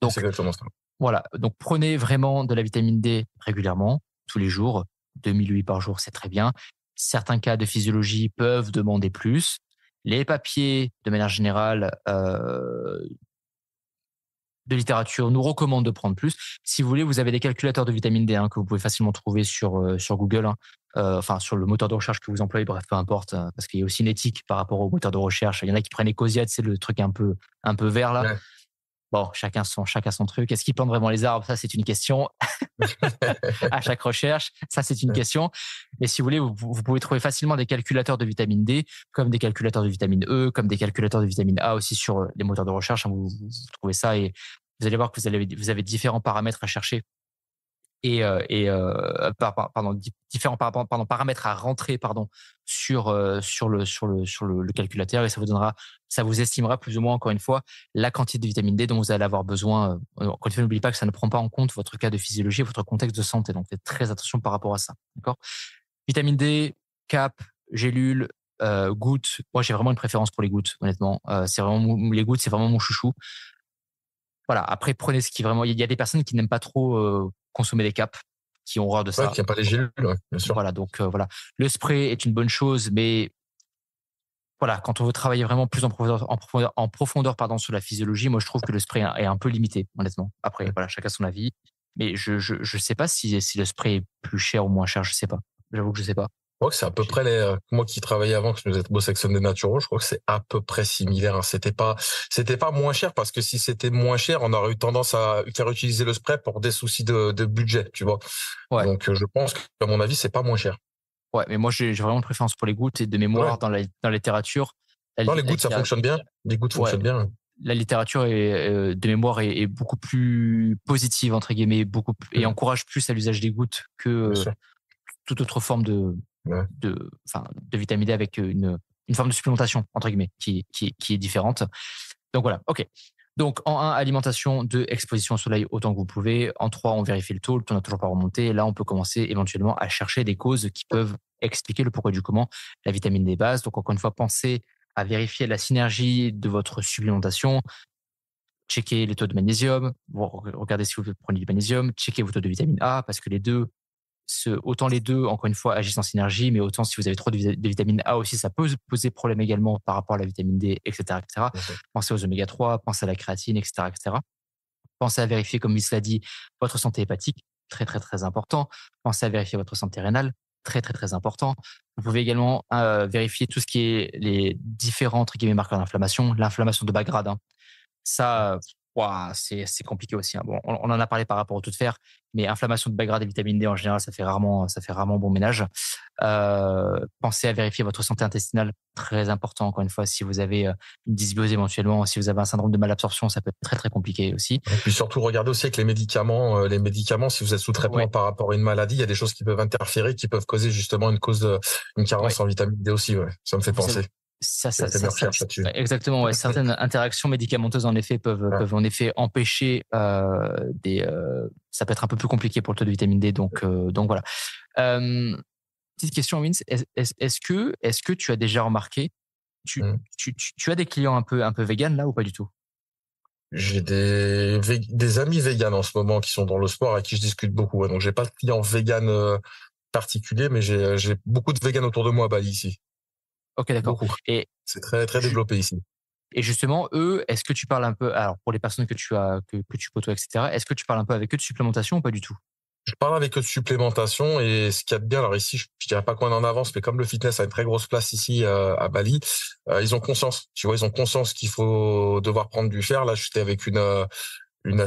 C'est Donc, exactement ça. voilà. Donc, prenez vraiment de la vitamine D régulièrement, tous les jours. 2000 UI par jour, c'est très bien. Certains cas de physiologie peuvent demander plus. Les papiers, de manière générale, de littérature nous recommandent de prendre plus. Si vous voulez, vous avez des calculateurs de vitamine D que vous pouvez facilement trouver sur Google, enfin sur le moteur de recherche que vous employez, bref, peu importe, parce qu'il y a aussi une éthique par rapport au moteur de recherche. Il y en a qui prennent Ecosia, c'est le truc un peu vert là. Ouais. Bon, chacun son truc. Est-ce qu'ils plantent vraiment les arbres? Ça, c'est une question. À chaque recherche, ça, c'est une question. Mais si vous voulez, vous pouvez trouver facilement des calculateurs de vitamine D, comme des calculateurs de vitamine E, comme des calculateurs de vitamine A aussi sur les moteurs de recherche. Vous trouvez ça et vous allez voir que vous avez différents paramètres à chercher différents paramètres à rentrer sur le calculateur, et ça vous estimera plus ou moins, encore une fois, la quantité de vitamine D dont vous allez avoir besoin. Encore une fois, n'oubliez pas que ça ne prend pas en compte votre cas de physiologie, votre contexte de santé, donc faites très attention par rapport à ça. D'accord? Vitamine D, cap, gélule, gouttes. Moi, j'ai vraiment une préférence pour les gouttes, honnêtement. Les gouttes, c'est vraiment mon chouchou. Voilà. Après, prenez ce qui vraiment. Il y a des personnes qui n'aiment pas trop consommer des capes, qui ont horreur de ça. Ouais, qui n'aiment pas les gélules, ouais, bien sûr. Voilà. Donc voilà. Le spray est une bonne chose, mais voilà, quand on veut travailler vraiment plus en profondeur, sur la physiologie, moi je trouve que le spray est un peu limité, honnêtement. Après, voilà, chacun son avis. Mais je sais pas si le spray est plus cher ou moins cher, je sais pas. J'avoue que je sais pas. Je crois que c'est à peu près moi qui travaillais avant, que je faisais bossé avec Somme des Naturaux, je crois que c'est à peu près similaire. Hein. C'était pas moins cher, parce que si c'était moins cher, on aurait eu tendance à utiliser le spray pour des soucis de budget, tu vois. Ouais. Donc, je pense qu'à mon avis, c'est pas moins cher. Ouais, mais moi j'ai vraiment une préférence pour les gouttes, et de mémoire, Ouais. dans la littérature. Non, les gouttes, ça fonctionne bien. Les gouttes fonctionnent bien. La littérature de mémoire est beaucoup plus positive, entre guillemets, et encourage plus à l'usage des gouttes que toute autre forme de vitamine D, avec une forme de supplémentation, entre guillemets, qui est différente. Donc voilà, ok. Donc en 1, alimentation, 2, exposition au soleil autant que vous pouvez. En 3, on vérifie le taux n'a toujours pas remonté. Et là, on peut commencer éventuellement à chercher des causes qui peuvent expliquer le pourquoi du comment la vitamine D base. Donc encore une fois, pensez à vérifier la synergie de votre supplémentation. Checkez les taux de magnésium, regardez si vous prenez du magnésium, checkez vos taux de vitamine A, parce que autant les deux, encore une fois, agissent en synergie, mais autant si vous avez trop de vitamine A aussi, ça peut poser problème également par rapport à la vitamine D, etc., etc. Pensez aux oméga 3, pensez à la créatine, etc., etc. Pensez à vérifier, comme Miss l'a dit, votre santé hépatique, très, très, très important. Pensez à vérifier votre santé rénale, très, très, très important. Vous pouvez également vérifier tout ce qui est les différents, entre guillemets, marqueurs d'inflammation, l'inflammation de bas grade. Ça, c'est compliqué aussi. Bon, on en a parlé par rapport au tout de fer, mais inflammation de bas grade et vitamine D en général, ça fait rarement bon ménage. Pensez à vérifier votre santé intestinale, très important. Encore une fois, si vous avez une dysbiose éventuellement, si vous avez un syndrome de malabsorption, ça peut être très très compliqué aussi. Et puis surtout, regardez aussi avec les médicaments, si vous êtes sous traitement par rapport à une maladie, il y a des choses qui peuvent interférer, qui peuvent causer justement une carence en vitamine D aussi. Ouais. Ça me fait penser. Exactement, ouais. Certaines interactions médicamenteuses en effet peuvent en effet empêcher ça peut être un peu plus compliqué pour le taux de vitamine D, donc voilà. Petite question, Vince, est-ce que tu as déjà remarqué, tu as des clients un peu véganes là ou pas du tout? J'ai des amis véganes en ce moment qui sont dans le sport, avec qui je discute beaucoup. Ouais. Donc j'ai pas de clients véganes particuliers, mais j'ai beaucoup de véganes autour de moi à Bali ici. Ok, d'accord. Beaucoup. Et c'est très très développé ici. Et justement, eux, est-ce que tu parles un peu, alors pour les personnes que tu côtoies, etc., est-ce que tu parles un peu avec eux de supplémentation ou pas du tout? Je parle avec eux de supplémentation, et ce qu'il y a de bien, alors ici, je dirais pas qu'on est en avance, mais comme le fitness a une très grosse place ici à Bali, ils ont conscience. Tu vois, ils ont conscience qu'il faut devoir prendre du fer. Là, j'étais avec une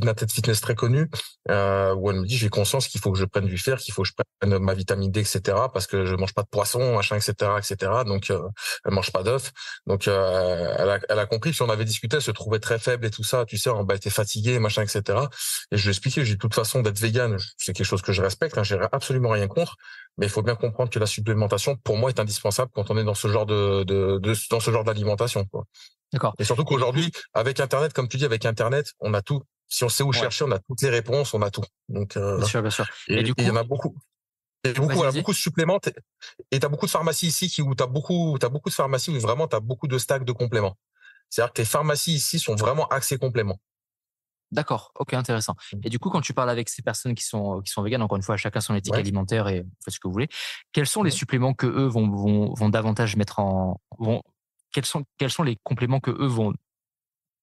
athlète fitness très connue, où elle me dit, j'ai conscience qu'il faut que je prenne du fer, qu'il faut que je prenne ma vitamine D, etc., parce que je mange pas de poisson, machin, etc., etc. Donc, elle mange pas d'œufs. Donc, elle a compris. Si on avait discuté, elle se trouvait très faible et tout ça. Tu sais, elle était fatiguée, machin, etc. Et je lui ai expliqué, j'ai de toute façon d'être végane, c'est quelque chose que je respecte. Hein, j'ai absolument rien contre. Mais il faut bien comprendre que la supplémentation, pour moi, est indispensable quand on est dans ce genre dans ce genre d'alimentation, quoi. D'accord. Et surtout qu'aujourd'hui, avec Internet, comme tu dis, avec Internet, on a tout. Si on sait où chercher, on a toutes les réponses, on a tout. Donc, bien sûr, bien sûr. et Du il y coup, en a beaucoup. Et beaucoup, vas-y, voilà, vas-y. beaucoup de suppléments. Et t'as beaucoup de pharmacies ici où t'as beaucoup de pharmacies où vraiment t'as beaucoup de stacks de compléments. C'est-à-dire que les pharmacies ici sont vraiment axées compléments. D'accord, ok, intéressant. Et du coup, quand tu parles avec ces personnes qui sont véganes, encore une fois, chacun son éthique Ouais. alimentaire et vous faites ce que vous voulez, quels sont les suppléments que eux vont davantage mettre quels sont les compléments que eux vont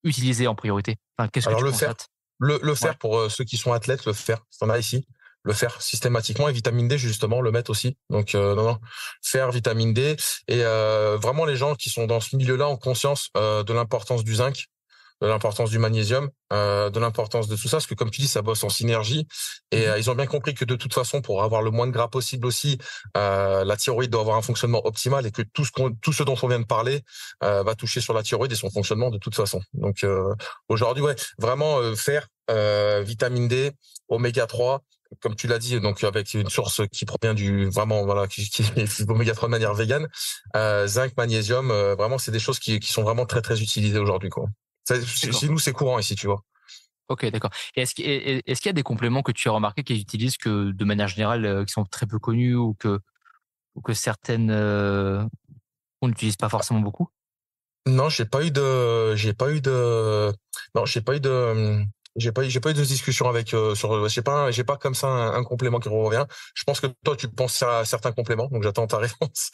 utiliser en priorité? Enfin, qu'est-ce que Alors tu le fer, constates? le Ouais. fer pour ceux qui sont athlètes, le fer, t'en as ici. Le fer systématiquement et vitamine D justement le mettre aussi. Donc non non, fer, vitamine D et vraiment les gens qui sont dans ce milieu-là ont conscience de l'importance du zinc, de l'importance du magnésium, de l'importance de tout ça, parce que comme tu dis, ça bosse en synergie. Et Mhm. ils ont bien compris que de toute façon, pour avoir le moins de gras possible aussi, la thyroïde doit avoir un fonctionnement optimal et que tout ce dont on vient de parler va toucher sur la thyroïde et son fonctionnement de toute façon. Donc aujourd'hui, ouais, vraiment fer, vitamine D, oméga 3. Comme tu l'as dit, donc avec une source qui provient du vraiment voilà qui est oméga 3 de manière végane, zinc, magnésium, vraiment c'est des choses qui sont vraiment très très utilisées aujourd'hui quoi. D'accord. Chez nous, c'est courant ici, tu vois. Ok, d'accord. Et est-ce qu'il y a des compléments que tu as remarqué qu'ils utilisent que de manière générale, qui sont très peu connus ou que certaines on n'utilise pas forcément beaucoup? Non, non, j'ai pas eu de discussion avec j'ai pas comme ça un complément qui revient. Je pense que toi, tu penses à certains compléments, donc j'attends ta réponse.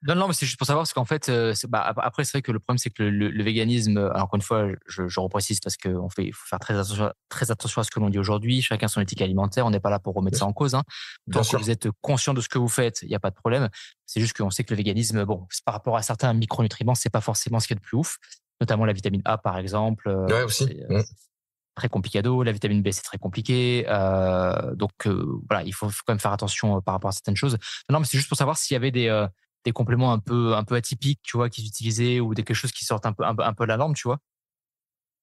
Non, non, mais c'est juste pour savoir parce qu'en fait, après c'est vrai que le problème c'est que le véganisme, alors encore une fois, je reprécise parce que il faut faire très attention à ce que l'on dit aujourd'hui. Chacun son éthique alimentaire. On n'est pas là pour remettre ça en cause, hein. Bien Tant que sûr, vous êtes conscient de ce que vous faites, il y a pas de problème. C'est juste qu'on sait que le véganisme, bon, par rapport à certains micronutriments, c'est pas forcément ce qu'il y a de plus ouf, notamment la vitamine A par exemple. ouais aussi. Très complicado. La vitamine B, c'est très compliqué. Voilà, faut quand même faire attention par rapport à certaines choses. Non, mais c'est juste pour savoir s'il y avait des compléments un peu atypiques, tu vois, qu'ils utilisaient ou quelque chose qui sortent un peu de la norme, tu vois.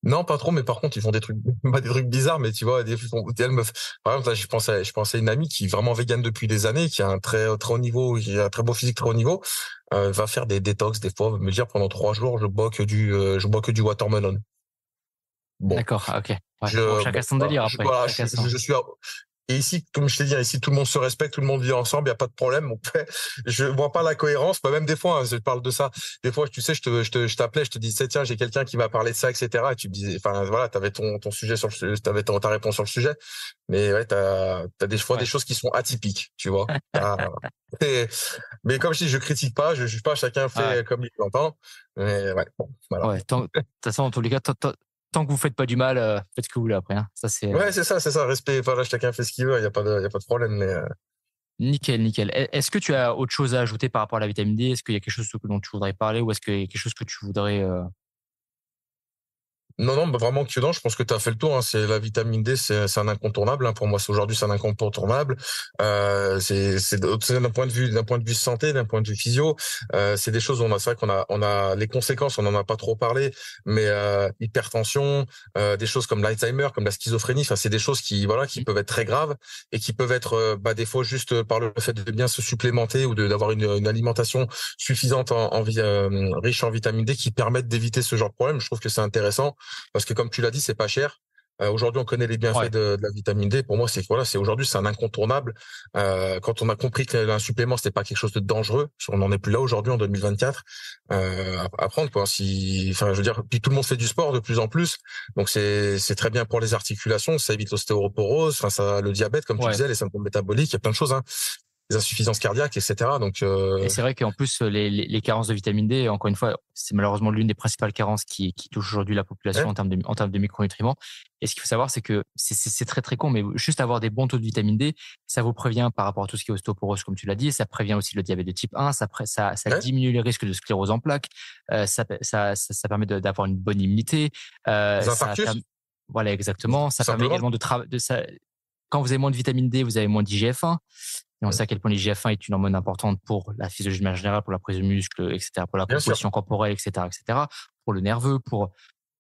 Non, pas trop, mais par contre, ils font des trucs, pas des trucs bizarres, mais tu vois, par exemple, là, je pensais à une amie qui est vraiment végane depuis des années, qui a un très haut niveau, qui a un très beau physique, très haut niveau, va faire des détox, des fois, me dire pendant 3 jours, je bois que du watermelon. Bon. D'accord, ah, ok. Ouais. Bon, chacun son Voilà, délire après. voilà, Chacun son. je suis et ici, comme je t'ai dit, ici tout le monde se respecte, tout le monde vit ensemble, il y a pas de problème. Donc, je vois pas la cohérence. Bah, même des fois, hein, je parle de ça. Des fois, tu sais, je t'appelais, je te disais, tiens, j'ai quelqu'un qui m'a parlé de ça, etc. Et tu me disais, enfin, voilà, t'avais ton sujet sur t'avais ta réponse sur le sujet. Mais ouais, t'as des fois des Ouais. choses qui sont atypiques, tu vois. Et- mais comme je dis, je critique pas, je juge pas, chacun Ouais. fait comme il l'entend. Mais ouais, bon, voilà. Ouais. De toute façon, en tous les cas, tant que vous faites pas du mal, faites ce que vous voulez après, hein. Ça, c'est Ouais, c'est ça, respect. Voilà, chacun fait ce qu'il veut, il y a pas de problème. Mais nickel, nickel. Est-ce que tu as autre chose à ajouter par rapport à la vitamine D? Est-ce qu'il y a quelque chose dont tu voudrais parler ou est-ce qu'il y a quelque chose que tu voudrais non, non, bah vraiment que non. Je pense que tu as fait le tour. Hein. C'est la vitamine D, c'est un incontournable. Hein. Pour moi, aujourd'hui, c'est un incontournable. C'est d'un point de vue santé, d'un point de vue physio. C'est des choses. C'est vrai on a les conséquences. On en a pas trop parlé, mais hypertension, des choses comme l'Alzheimer, comme la schizophrénie. Enfin, c'est des choses qui, voilà, qui peuvent être très graves et qui peuvent être, des fois juste par le fait de bien se supplémenter ou d'avoir une alimentation suffisante riche en vitamine D qui permettent d'éviter ce genre de problème. Je trouve que c'est intéressant. Parce que comme tu l'as dit, c'est pas cher. Aujourd'hui, on connaît les bienfaits Ouais. de la vitamine D. Pour moi, c'est aujourd'hui, c'est un incontournable. Quand on a compris qu'un supplément, c'était pas quelque chose de dangereux, on n'en est plus là aujourd'hui en 2024. À prendre quoi. Enfin, je veux dire, puis tout le monde fait du sport de plus en plus, donc c'est très bien pour les articulations. Ça évite l'ostéoporose, enfin ça, le diabète, comme tu Ouais. disais, les symptômes métaboliques, il y a plein de choses, hein, les insuffisances cardiaques, etc. Donc Et c'est vrai qu'en plus, les carences de vitamine D, encore une fois, c'est malheureusement l'une des principales carences qui touche aujourd'hui la population ouais, en termes de micronutriments. Et ce qu'il faut savoir, c'est que c'est très très con, mais juste avoir des bons taux de vitamine D, ça vous prévient par rapport à tout ce qui est ostéoporose, comme tu l'as dit, ça prévient aussi le diabète de type 1, ça ouais, diminue les risques de sclérose en plaques, ça permet d'avoir une bonne immunité, les ça infarctus. Voilà, exactement. Ça permet Simplement. également quand vous avez moins de vitamine D, vous avez moins d'IGF-1. Et on Mmh. sait à quel point l'IGF-1 est une hormone importante pour la physiologie de manière générale, pour la prise de muscle, etc., pour la Bien sûr. composition corporelle, etc., etc., pour le nerveux,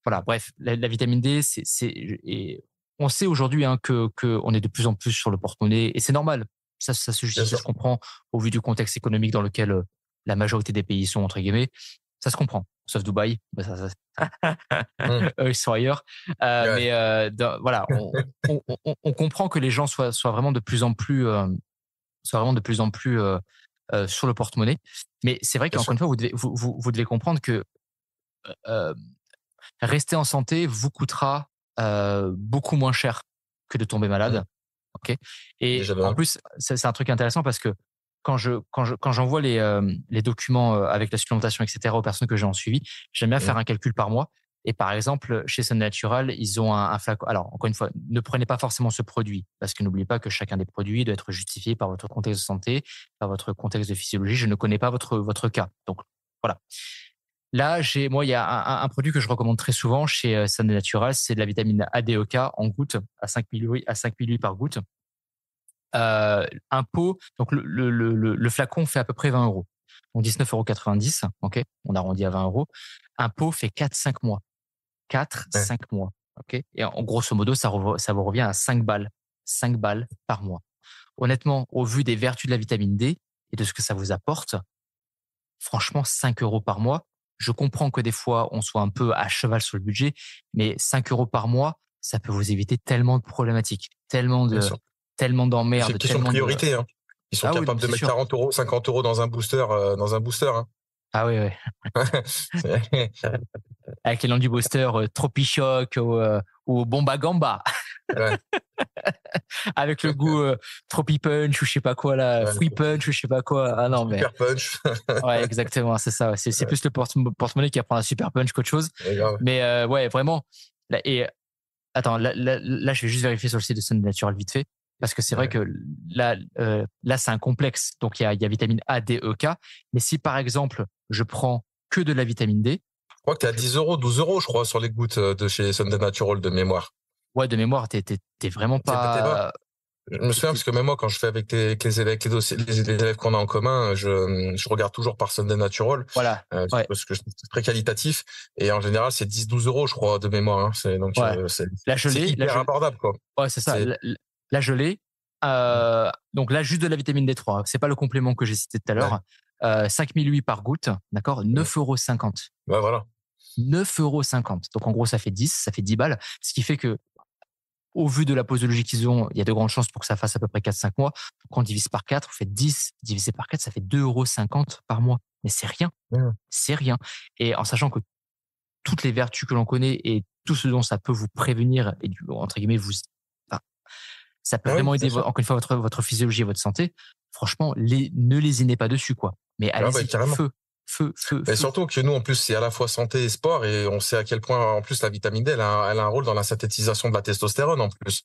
voilà, bref, la vitamine D, et on sait aujourd'hui hein, que on est de plus en plus sur le porte-monnaie et c'est normal. Ça se Bien justifie, ça sûr. se comprend au vu du contexte économique dans lequel la majorité des pays sont entre guillemets. Ça se comprend, sauf Dubaï. Bah, Mmh. eux, ils sont ailleurs. Ouais. Mais voilà, on comprend que les gens soient vraiment de plus en plus, sur le porte-monnaie. Mais c'est vrai Bien qu'encore sûr. une fois, vous devez comprendre que euh, rester en santé vous coûtera beaucoup moins cher que de tomber Mmh. malade. Ok. Et Déjà de en un. plus, c'est un truc intéressant parce que quand j'envoie les documents avec la supplémentation, etc., aux personnes que j'ai en suivi, j'aime bien Mmh. faire un calcul par mois. Et par exemple, chez Sun Natural, ils ont un flacon. Alors, encore une fois, ne prenez pas forcément ce produit parce que n'oubliez pas que chacun des produits doit être justifié par votre contexte de santé, par votre contexte de physiologie. Je ne connais pas votre cas. Donc, voilà. Là, moi, il y a un produit que je recommande très souvent chez Sun Natural, c'est de la vitamine ADOK en gouttes à 5 millilitres par goutte. Un pot, donc le flacon fait à peu près 20 euros. Donc 19,90 €, ok, on arrondit à 20 euros. Un pot fait 4-5 mois. quatre Ouais. cinq mois, ok. Et en grosso modo, ça vous revient à 5 balles. 5 balles par mois. Honnêtement, au vu des vertus de la vitamine D et de ce que ça vous apporte, franchement, 5 euros par mois. Je comprends que des fois, on soit un peu à cheval sur le budget, mais 5 euros par mois, ça peut vous éviter tellement de problématiques, Bien sûr. tellement C'est une d'emmerdes, question de tellement de. priorité, hein. Ils sont Ah oui, non, mais capables de c'est mettre sûr. 40 euros, 50 euros dans un booster, hein. Ah oui, oui. C'est- Avec les noms du booster, Tropichoc ou Bomba Gamba, Ouais. avec le goût Tropi Punch ou je sais pas quoi là, Ouais. Fruit Punch ou je sais pas quoi. Ah non, mais Super punch. ouais, exactement, c'est ça. Ouais. C'est plus le porte-monnaie qui apprend la super punch qu'autre chose. Ouais, grave. Mais ouais, vraiment. Et attends, là, je vais juste vérifier sur le site de Sun Natural vite fait. Parce que c'est vrai Ouais. que là, c'est un complexe. Donc, il y a vitamine A, D, E, K. Mais si, par exemple, je prends que de la vitamine D, Je crois que t'es à donc, 10 euros, 12 euros, je crois, sur les gouttes de chez Sunday Natural de mémoire. ouais, de mémoire, t'es vraiment T'es bas. pas. Je me souviens t'es- parce que même moi, quand je fais avec les élèves, les élèves qu'on a en commun, je regarde toujours par Sunday Natural, Voilà. Ouais, parce que c'est très qualitatif. Et en général, c'est 10, 12 euros, je crois, de mémoire, hein. ouais. Là, je C'est l'ai. hyper abordable, quoi. Ouais, c'est ça. C'est, Là, je l'ai. Donc là, juste de la vitamine D3. C'est pas le complément que j'ai cité tout à ouais. l'heure. 5008 par goutte, d'accord, 9,50 €. Ouais, voilà. 9,50 €. Donc en gros, ça fait 10 balles. Ce qui fait que, au vu de la posologie qu'ils ont, il y a de grandes chances pour que ça fasse à peu près 4-5 mois. Quand on divise par 4, vous faites 10 divisé par 4, ça fait 2,50 € par mois. Mais c'est rien. Ouais. C'est rien. Et en sachant que toutes les vertus que l'on connaît et tout ce dont ça peut vous prévenir et entre guillemets, enfin, ça peut Oui, vraiment bien aider, sûr. encore une fois, votre physiologie et votre santé. Franchement, ne lésinez pas dessus, quoi. Mais Ah, bah, allez-y, carrément. feu, feu, feu, Et feu. surtout que nous, en plus, c'est à la fois santé et sport, et on sait à quel point, en plus, la vitamine D, elle a un rôle dans la synthétisation de la testostérone, en plus.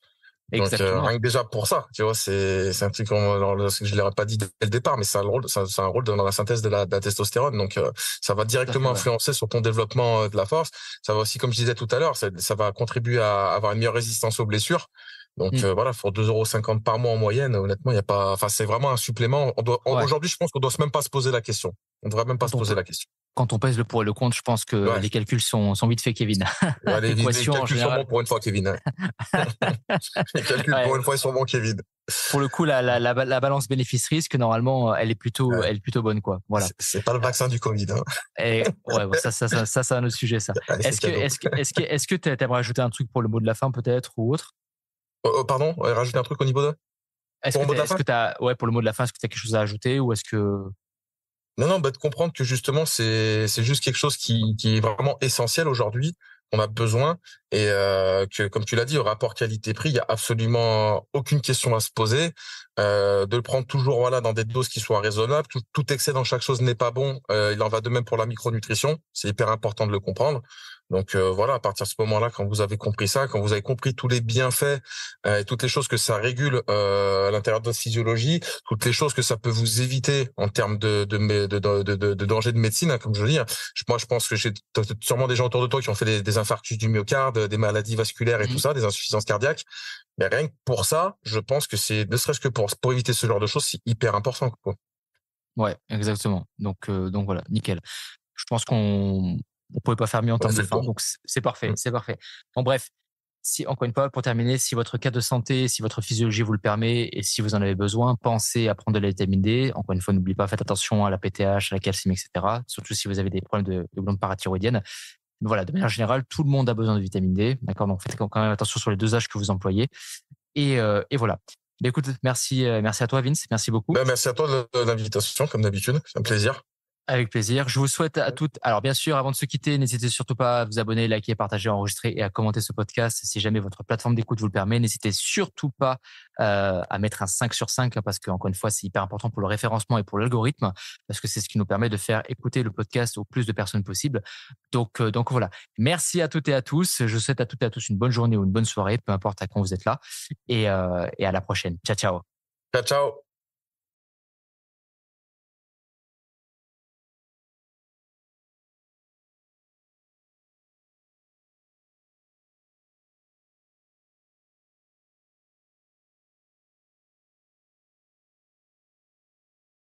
Donc, Exactement. rien que déjà pour ça, tu vois, c'est un truc je l'aurais pas dit dès le départ, mais c'est un rôle dans la synthèse de la testostérone. Donc, ça va Tout à fait, directement ouais. influencer sur ton développement de la force. Ça va aussi, comme je disais tout à l'heure, ça va contribuer à avoir une meilleure résistance aux blessures. Donc, Mm. voilà, pour 2,50 € par mois en moyenne, honnêtement, il y a pas, enfin, c'est vraiment un supplément. Ouais. Aujourd'hui, je pense qu'on doit même pas se poser la question. On devrait même pas se Quand on poser peut, la question. quand on pèse le pour et le contre, je pense que Ouais. les calculs sont vite faits, Kevin. Ouais, les L'équation en calculs sont bons général. pour une fois, Kevin, hein. Les calculs pour Ouais. une fois, ils sont bons, Kevin. Pour le coup, la balance bénéfice-risque, normalement, Ouais. elle est plutôt bonne, quoi. Voilà. C'est pas le vaccin du Covid, hein. Et ouais, bon, ça, c'est un autre sujet, ça. Allez, c'est cadeau. Est-ce que t'aimerais ajouter un truc pour le mot de la fin, peut-être, ou autre? Pardon, rajouter un truc au niveau de, pour le mot de la Est-ce fin? que ouais, pour le mot de la fin, est-ce que t'as quelque chose à ajouter ou est-ce que. Non, non, bah, de comprendre que justement, c'est juste quelque chose qui est vraiment essentiel aujourd'hui. On a besoin, et que, comme tu l'as dit, au rapport qualité-prix, il y a absolument aucune question à se poser. De le prendre toujours, voilà, dans des doses qui soient raisonnables. Tout excès dans chaque chose n'est pas bon. Il en va de même pour la micronutrition. C'est hyper important de le comprendre. Donc voilà, à partir de ce moment-là, quand vous avez compris ça, quand vous avez compris tous les bienfaits, toutes les choses que ça régule à l'intérieur de votre physiologie, toutes les choses que ça peut vous éviter en termes de danger de médecine, hein, comme je le dis. Moi, je pense que j'ai sûrement des gens autour de toi qui ont fait des infarctus du myocarde, des maladies vasculaires et tout ça, des insuffisances cardiaques. Mais rien que pour ça, je pense que c'est, ne serait-ce que pour éviter ce genre de choses, c'est hyper important, quoi. Ouais, exactement. Donc voilà, nickel. Je pense qu'on ne pouvait pas faire mieux en On a termes fait de le fin, tour. donc c'est parfait, Mm. c'est parfait. Bon bref, si encore une fois, pour terminer, si votre cas de santé, si votre physiologie vous le permet et si vous en avez besoin, pensez à prendre de la vitamine D. Encore une fois, n'oubliez pas, faites attention à la PTH, à la calcium, etc. Surtout si vous avez des problèmes de glande parathyroïdienne. Mais voilà, de manière générale, tout le monde a besoin de vitamine D, d'accord? Donc faites quand même attention sur les dosages que vous employez. Et voilà. Mais écoute, merci à toi, Vince, merci beaucoup. Ben, merci à toi de l'invitation, comme d'habitude. C'est un plaisir. Avec plaisir. Je vous souhaite à toutes. Alors, bien sûr, avant de se quitter, n'hésitez surtout pas à vous abonner, liker, partager, enregistrer et à commenter ce podcast. Si jamais votre plateforme d'écoute vous le permet, n'hésitez surtout pas à mettre un 5 sur 5 hein, parce que, encore une fois, c'est hyper important pour le référencement et pour l'algorithme parce que c'est ce qui nous permet de faire écouter le podcast au plus de personnes possible. Donc voilà. Merci à toutes et à tous. Je souhaite à toutes et à tous une bonne journée ou une bonne soirée, peu importe à quand vous êtes là. Et à la prochaine. Ciao, ciao. Ciao, ciao.